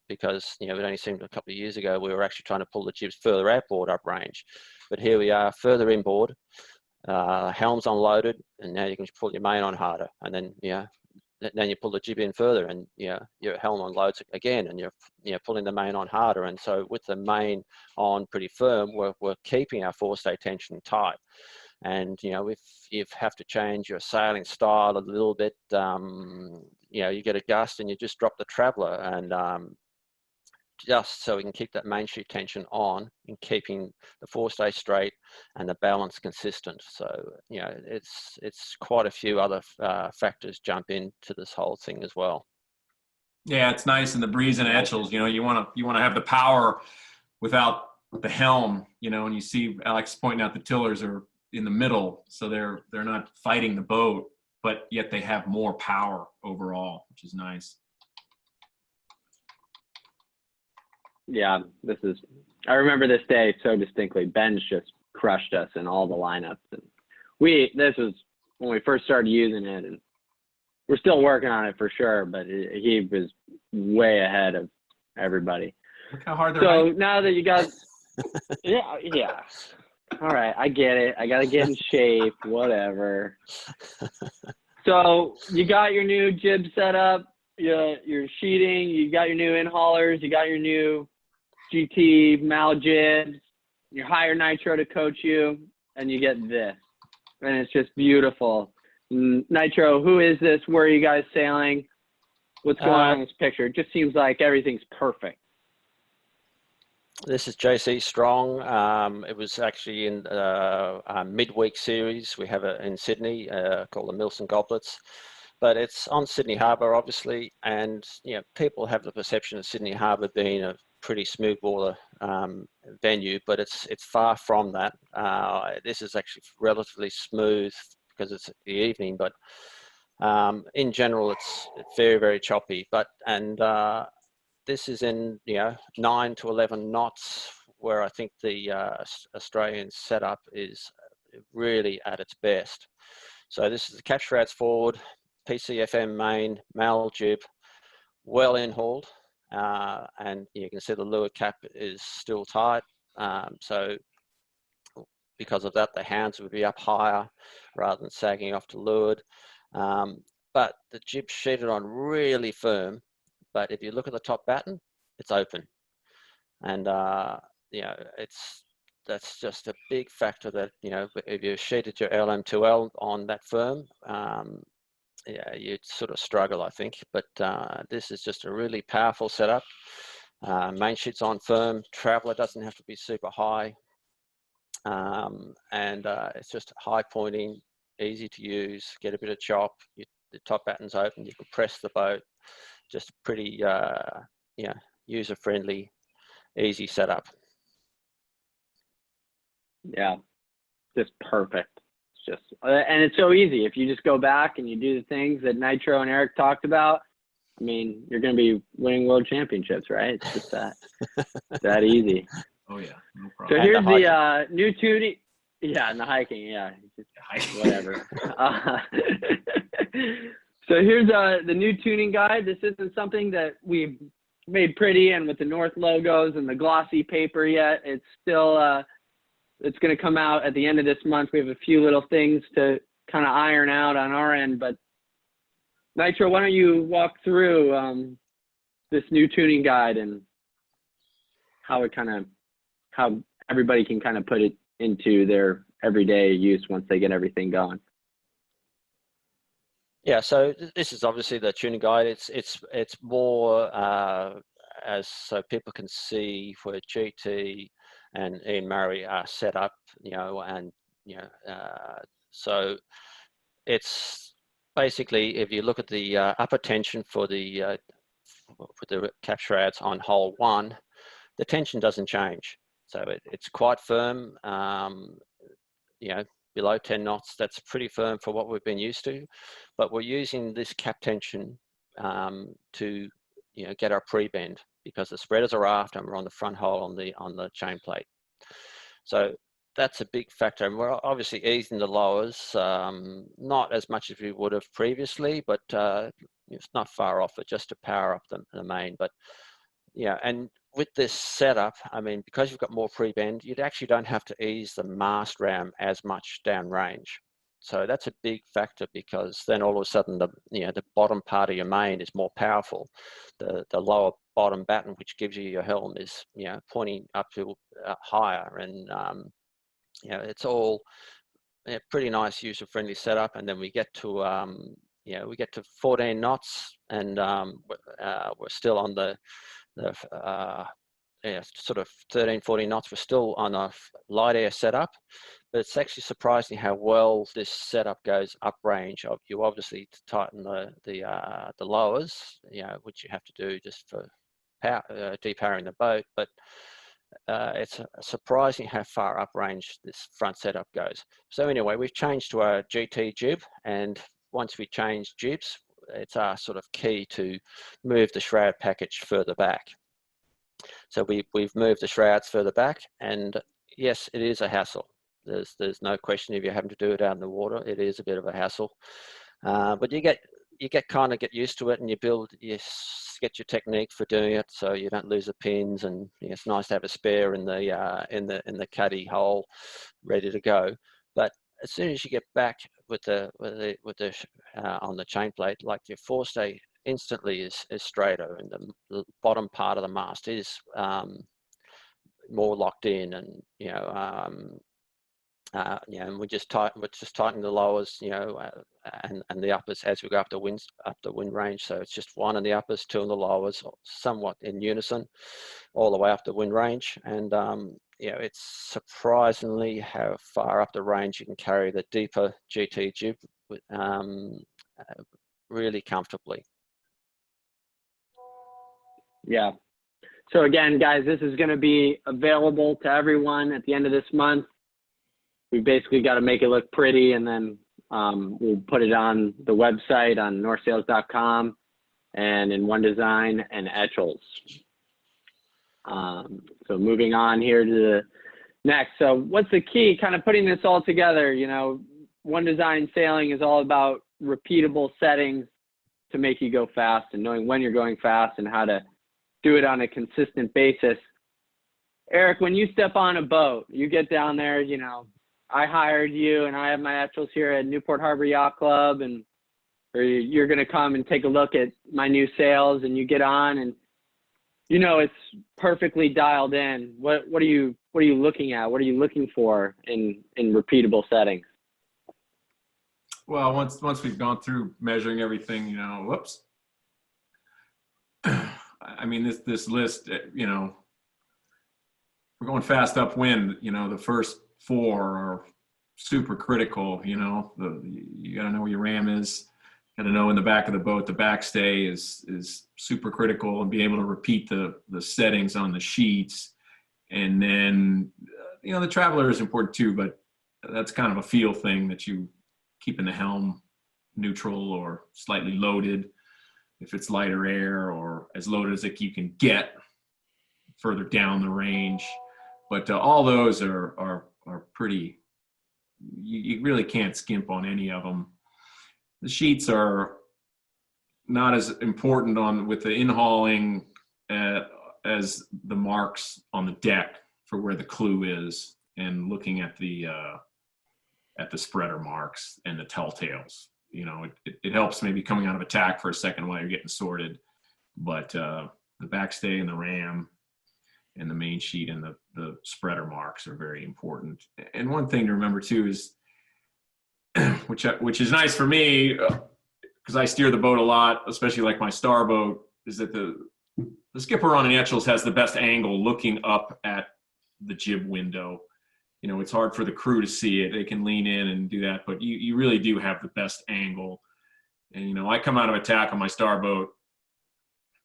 because, it only seemed a couple of years ago we were actually trying to pull the jibs further outboard up range. But here we are further inboard, helm's unloaded, and now you can pull your main on harder. And then, then you pull the jib in further, and your helm unloads again, and you're pulling the main on harder. And so with the main on pretty firm, we're keeping our forestay tension tight. And if you have to change your sailing style a little bit, you get a gust and you just drop the traveller, and just so we can keep that main sheet tension on and keeping the forestay straight and the balance consistent. So, it's quite a few other factors jump into this whole thing as well. Yeah, it's nice in the breeze and Etchells. You want to have the power without the helm. And you see Alex pointing out the tillers are in the middle, so they're not fighting the boat, but yet they have more power overall, which is nice. Yeah, I remember this day so distinctly. Ben's just crushed us in all the lineups. And this was when we first started using it, and we're still working on it for sure, but he was way ahead of everybody. Look how hard they're So riding. now that you guys, yeah. All right, I get it. I got to get in shape, whatever. So you got your new jib set up, your sheeting, you got your new in-haulers, you got your new GT Mal jibs, your higher Nitro to coach you, and you get this. And it's just beautiful. Nitro, who is this? Where are you guys sailing? What's going on in this picture? It just seems like everything's perfect. This is JC Strong. It was actually in a midweek series. We have it in Sydney called the Milson Goblets, but it's on Sydney Harbour, obviously. And people have the perception of Sydney Harbour being a pretty smooth water venue, but it's far from that. This is actually relatively smooth because it's the evening, but in general, it's very, very choppy. This is in 9 to 11 knots, where I think the Australian setup is really at its best. So this is the cap shrouds forward, PCFM main, Mal jib, well in-hauled, and you can see the leeward cap is still tight. So because of that, the hands would be up higher rather than sagging off to leeward. But the jib sheeted on really firm. But if you look at the top batten, it's open, and that's just a big factor that if you sheeted your LM2L on that firm, you'd sort of struggle, I think. But this is just a really powerful setup. Main sheet's on firm. Traveller doesn't have to be super high, and it's just high pointing, easy to use. Get a bit of chop. The top batten's open. You can press the boat. Just pretty, user-friendly, easy setup. Yeah, just perfect. It's just, and it's so easy. If you just go back and you do the things that Nitro and Eric talked about, I mean, you're going to be winning world championships, right? It's just that easy. Oh yeah, no problem. So here's the new tuning. Yeah, and the hiking. Yeah, whatever. So here's the new tuning guide. This isn't something that we've made pretty and with the North logos and the glossy paper yet. It's still, it's going to come out at the end of this month. We have a few little things to kind of iron out on our end. But Nitro, why don't you walk through this new tuning guide and how everybody can kind of put it into their everyday use once they get everything going. Yeah, so this is obviously the tuning guide. It's more as so people can see where GT and Ian Murray are set up, and so it's basically, if you look at the upper tension for the cap shrouds on hole 1, the tension doesn't change. So it's quite firm, you know, below 10 knots. That's pretty firm for what we've been used to. But we're using this cap tension to, you know, get our pre-bend, because the spreaders are aft and we're on the front hole on the chain plate. So that's a big factor. And we're obviously easing the lowers, not as much as we would have previously, but it's not far off it, just to power up the main. But yeah, and with this setup, I mean, because you've got more pre-bend, you actually don't have to ease the mast ram as much downrange. So that's a big factor, because then all of a sudden the bottom part of your main is more powerful. The lower bottom batten, which gives you your helm, is, you know, pointing up to higher, and you know, it's all a pretty nice user-friendly setup. And then we get to you know, we get to 14 knots, and we're still on the yeah, sort of 13, 14 knots. We're still on a light air setup, but it's actually surprising how well this setup goes uprange. You obviously tighten the lowers, you know, which you have to do just for power, depowering the boat, but it's surprising how far uprange this front setup goes. So anyway, we've changed to our GT jib, and once we change jibs, it's our sort of key to move the shroud package further back. So we've moved the shrouds further back, and yes, it is a hassle. There's no question. If you're having to do it out in the water, it is a bit of a hassle. But you get used to it, and you get your technique for doing it, so you don't lose the pins. And it's nice to have a spare in the caddy hole, ready to go. But as soon as you get back with the on the chain plate, like your forestay instantly is straighter, and the bottom part of the mast is more locked in, and and we're just tightening the lowers, and the uppers as we go up the wind range. So it's just one in the uppers, two in the lowers, somewhat in unison, all the way up the wind range. And it's surprisingly how far up the range you can carry the deeper GT jib really comfortably. Yeah. So again, guys, this is going to be available to everyone at the end of this month. We basically got to make it look pretty, and then we'll put it on the website on northsails.com and in One Design and Etchells. So moving on here to the next. So what's the key? Kind of putting this all together. One Design sailing is all about repeatable settings to make you go fast, and knowing when you're going fast and how to do it on a consistent basis. Eric, when you step on a boat, you get down there, I hired you, and I have my Etchells here at Newport Harbor Yacht Club, and you're going to come and take a look at my new sails, and you get on, and it's perfectly dialed in. What are you looking at? What are you looking for in repeatable settings? Well, once we've gone through measuring everything, whoops. I mean, this list, we're going fast upwind. The first four are super critical. You got to know where your ram is. Got to know in the back of the boat, the backstay is super critical, and be able to repeat the settings on the sheets. And then, the traveler is important too, but that's kind of a feel thing, that you keeping the helm neutral or slightly loaded if it's lighter air, or as loaded as you can get further down the range. But all those are pretty, you really can't skimp on any of them. The sheets are not as important with the in-hauling as the marks on the deck for where the clue is, and looking at the spreader marks and the telltales. It helps maybe coming out of attack for a second while you're getting sorted, but the backstay and the ram and the main sheet and the spreader marks are very important. And one thing to remember too is, which is nice for me, because I steer the boat a lot, especially like my star boat, is that the skipper on an Etchells has the best angle looking up at the jib window. It's hard for the crew to see it. They can lean in and do that, but you really do have the best angle. And, you know, I come out of attack on my starboat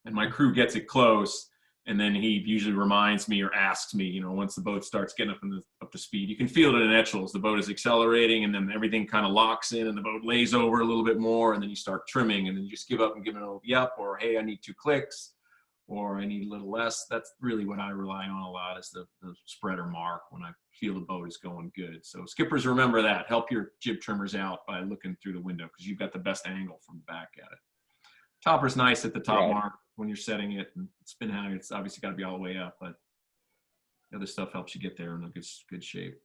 and my crew gets it close. And then he usually reminds me or asks me, you know, once the boat starts getting up to speed, you can feel it in Etchells. The boat is accelerating and then everything kind of locks in and the boat lays over a little bit more. And then you start trimming and then you just give up and give it a yep, or, hey, I need 2 clicks, or I need a little less. That's really what I rely on a lot, is the spreader mark when I feel the boat is going good. So skippers, remember that. Help your jib trimmers out by looking through the window, because you've got the best angle from the back at it. Topper's nice at the top mark when you're setting it, and spin hanger, it's obviously got to be all the way up, but the other stuff helps you get there in a good shape.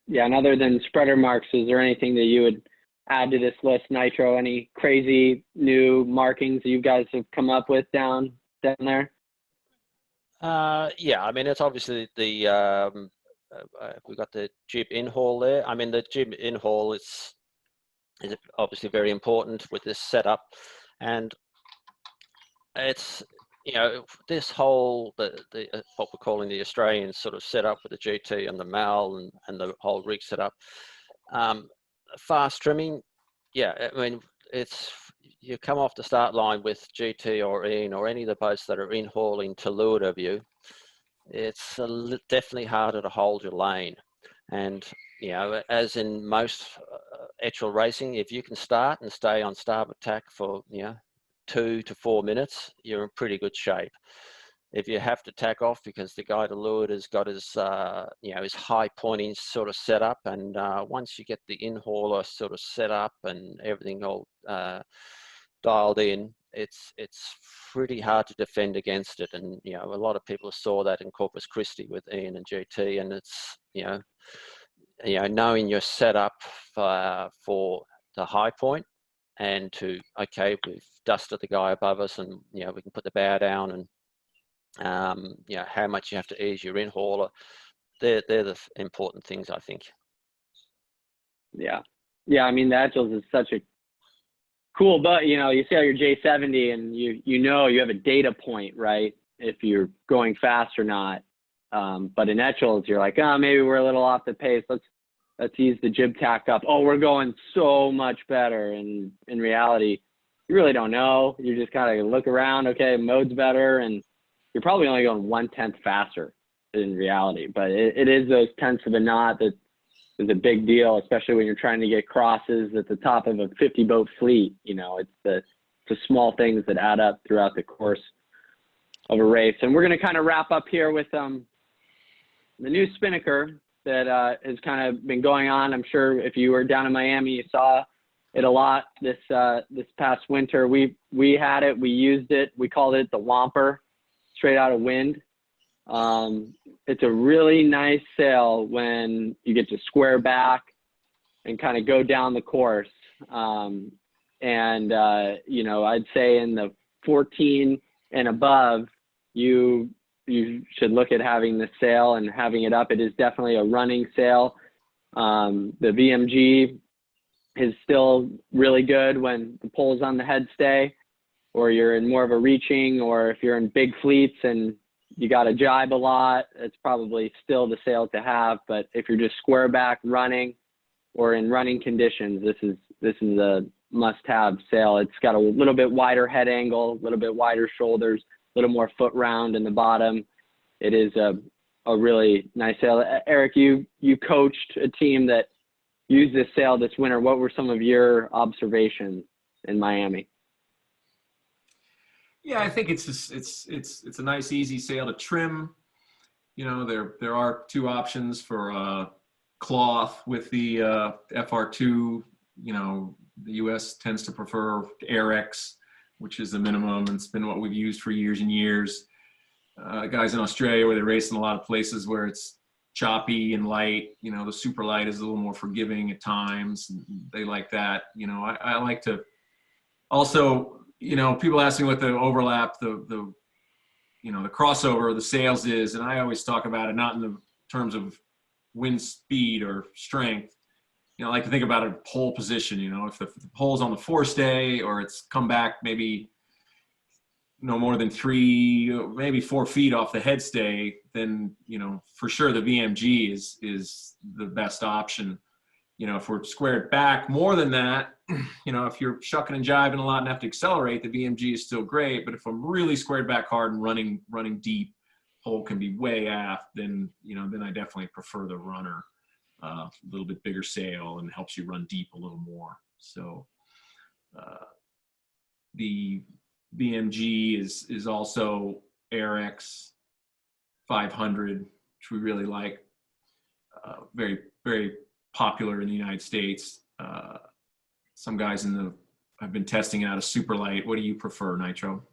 Yeah, and other than spreader marks, is there anything that you would add to this list, Nitro? Any crazy new markings that you guys have come up with down there? Yeah, I mean, it's obviously the we've got the jib in-haul there. I mean, the jib in-haul is obviously very important with this setup, and it's, you know, this whole the what we're calling the Australian sort of setup with the GT and the MAL and the whole rig setup. Fast trimming, yeah, I mean, it's, you come off the start line with GT or Ian or any of the boats that are in-hauling to leeward of you, it's definitely harder to hold your lane. And, you know, as in most Etchell racing, if you can start and stay on starboard tack for, you know, 2 to 4 minutes, you're in pretty good shape. If you have to tack off because the guy to leeward has got his, you know, his high pointing sort of set up, and once you get the in-hauler sort of set up and everything all dialed in, it's pretty hard to defend against it. And, you know, a lot of people saw that in Corpus Christi with Ian and GT, and it's, you know, knowing your setup for the high point, and to, okay, we've dusted the guy above us, and, you know, we can put the bow down, and you know, how much you have to ease your in-hauler. They're the important things, I think. Yeah. I mean, the Etchells is such a cool boat. You know, you see how your J70, and you know you have a data point, right? If you're going fast or not. But in Etchells, you're like, oh, maybe we're a little off the pace. Let's ease the jib tack up. Oh, we're going so much better. And in reality, you really don't know. You just kind of look around. Okay, mode's better, and you're probably only going 1/10 faster in reality. But it is those tenths of a knot that is a big deal, especially when you're trying to get crosses at the top of a 50 boat fleet. You know, it's the small things that add up throughout the course of a race. And we're going to kind of wrap up here with the new Spinnaker that has kind of been going on. I'm sure if you were down in Miami, you saw it a lot this past winter. We had it, we used it, we called it the Whomper, straight out of wind. It's a really nice sail when you get to square back and kind of go down the course. You know, I'd say in the 14 and above, you should look at having the sail and having it up. It is definitely a running sail. The VMG is still really good when the pole's on the head stay, or you're in more of a reaching, or if you're in big fleets and you got to jibe a lot, it's probably still the sail to have. But if you're just square back running or in running conditions, this is a must-have sail. It's got a little bit wider head angle, a little bit wider shoulders, a little more foot round in the bottom. It is a really nice sail. Eric, you coached a team that used this sail this winter. What were some of your observations in Miami? Yeah, I think it's a nice, easy sail to trim. You know, there are 2 options for cloth with the FR2. You know, the U.S. tends to prefer AirX, which is the minimum, and it's been what we've used for years and years. Guys in Australia, where they race in a lot of places where it's choppy and light, you know, the super light is a little more forgiving at times. They like that. You know, I like to also, you know, people ask me what the overlap, the you know, the crossover of the sails is, and I always talk about it not in the terms of wind speed or strength. You know, I like to think about a pole position. You know, if the pole's on the forestay, or it's come back maybe no more than 3, maybe 4 feet off the headstay, then, you know, for sure the VMG is the best option. You know, if we're squared back more than that, you know, if you're shucking and jiving a lot and have to accelerate, the VMG is still great. But if I'm really squared back hard and running deep, hole can be way aft, then, you know, then I definitely prefer the runner. A little bit bigger sail and helps you run deep a little more. So the BMG is also Eric's 500, which we really like. Very, very popular in the United States. Some guys have been testing out a super light. What do you prefer, Nitro?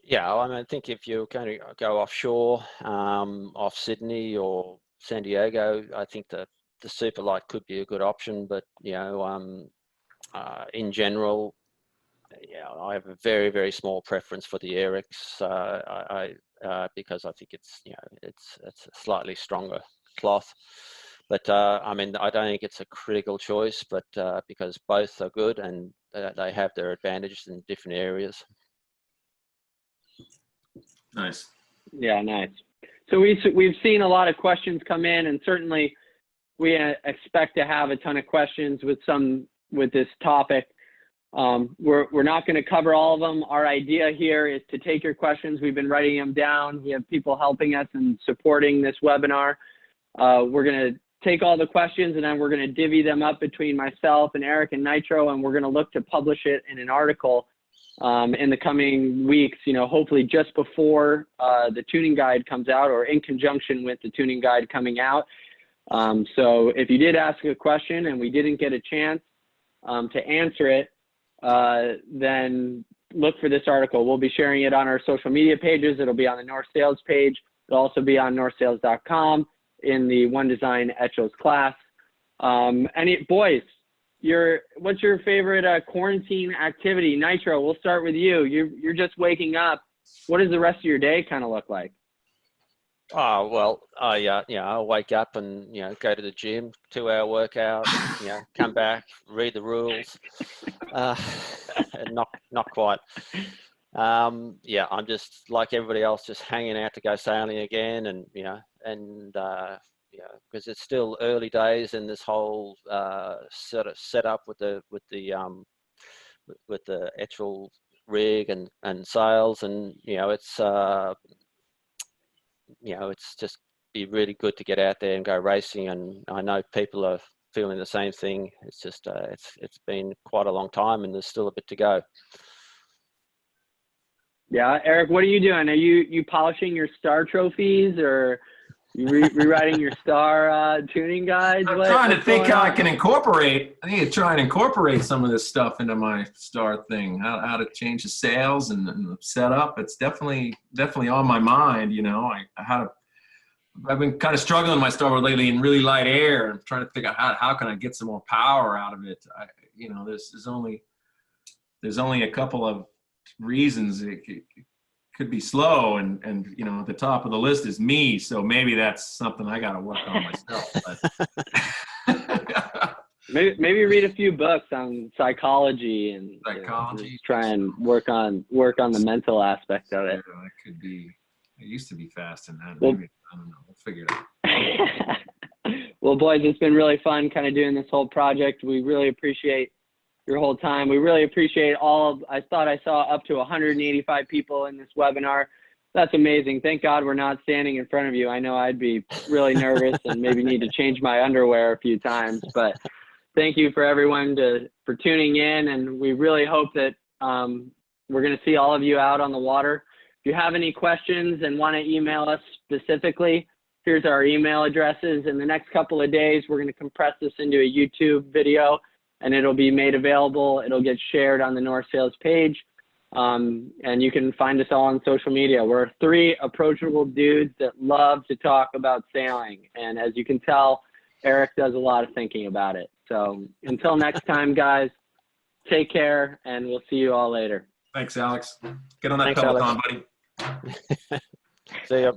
Yeah, I mean, I think if you're going to go offshore, off Sydney or San Diego, I think the super light could be a good option. But you know, in general, yeah, I have a very, very small preference for the Erics. Because I think it's, you know, it's a slightly stronger cloth. But I mean, I don't think it's a critical choice, but because both are good and they have their advantages in different areas. Nice. Yeah, nice. So we've seen a lot of questions come in, and certainly we expect to have a ton of questions with this topic. We're not going to cover all of them. Our idea here is to take your questions. We've been writing them down. We have people helping us and supporting this webinar. We're going to take all the questions, and then we're going to divvy them up between myself and Eric and Nitro, and we're going to look to publish it in an article in the coming weeks, you know, hopefully just before the tuning guide comes out or in conjunction with the tuning guide coming out. So if you did ask a question and we didn't get a chance to answer it, then look for this article. We'll be sharing it on our social media pages. It'll be on the North Sales page. It'll also be on northsales.com in the One Design Etchells class. Boys, what's your favorite quarantine activity? Nitro, we'll start with you. You're just waking up. What does the rest of your day kind of look like? Oh, well, I'll wake up and, you know, go to the gym, 2-hour workout, you know, come back, read the rules. Not quite. Yeah, I'm just like everybody else, just hanging out to go sailing again, and because it's still early days in this whole sort of setup with the Etchell rig and sails, and it's just be really good to get out there and go racing. And I know people are feeling the same thing. It's just it's been quite a long time, and there's still a bit to go. Yeah, Eric, what are you doing? Are you polishing your star trophies, or you rewriting your star tuning guides? I'm trying to think how I can incorporate. I need to try and incorporate some of this stuff into my star thing. How to change the sails and the setup. It's definitely on my mind. You know, I've been kind of struggling with my starboard lately in really light air, and trying to figure out how can I get some more power out of it. There's only a couple of reasons it could be slow, and at the top of the list is me, so maybe that's something I got to work on myself. But maybe read a few books on psychology and try and work on the mental aspect of it. Yeah, that could be. I used to be fast in that. Maybe, I don't know. We'll figure it out. Well, boys, it's been really fun kind of doing this whole project. We really appreciate your whole time. We really appreciate I thought I saw up to 185 people in this webinar. That's amazing. Thank God we're not standing in front of you. I know I'd be really nervous and maybe need to change my underwear a few times, but thank you for everyone for tuning in. And we really hope that we're going to see all of you out on the water. If you have any questions and want to email us specifically, here's our email addresses. In the next couple of days, we're going to compress this into a YouTube video, and it'll be made available. It'll get shared on the North Sales page. And you can find us all on social media. We're 3 approachable dudes that love to talk about sailing. And as you can tell, Eric does a lot of thinking about it. So until next time, guys, take care, and we'll see you all later. Thanks, Alex. Get on that Peloton, buddy. See ya.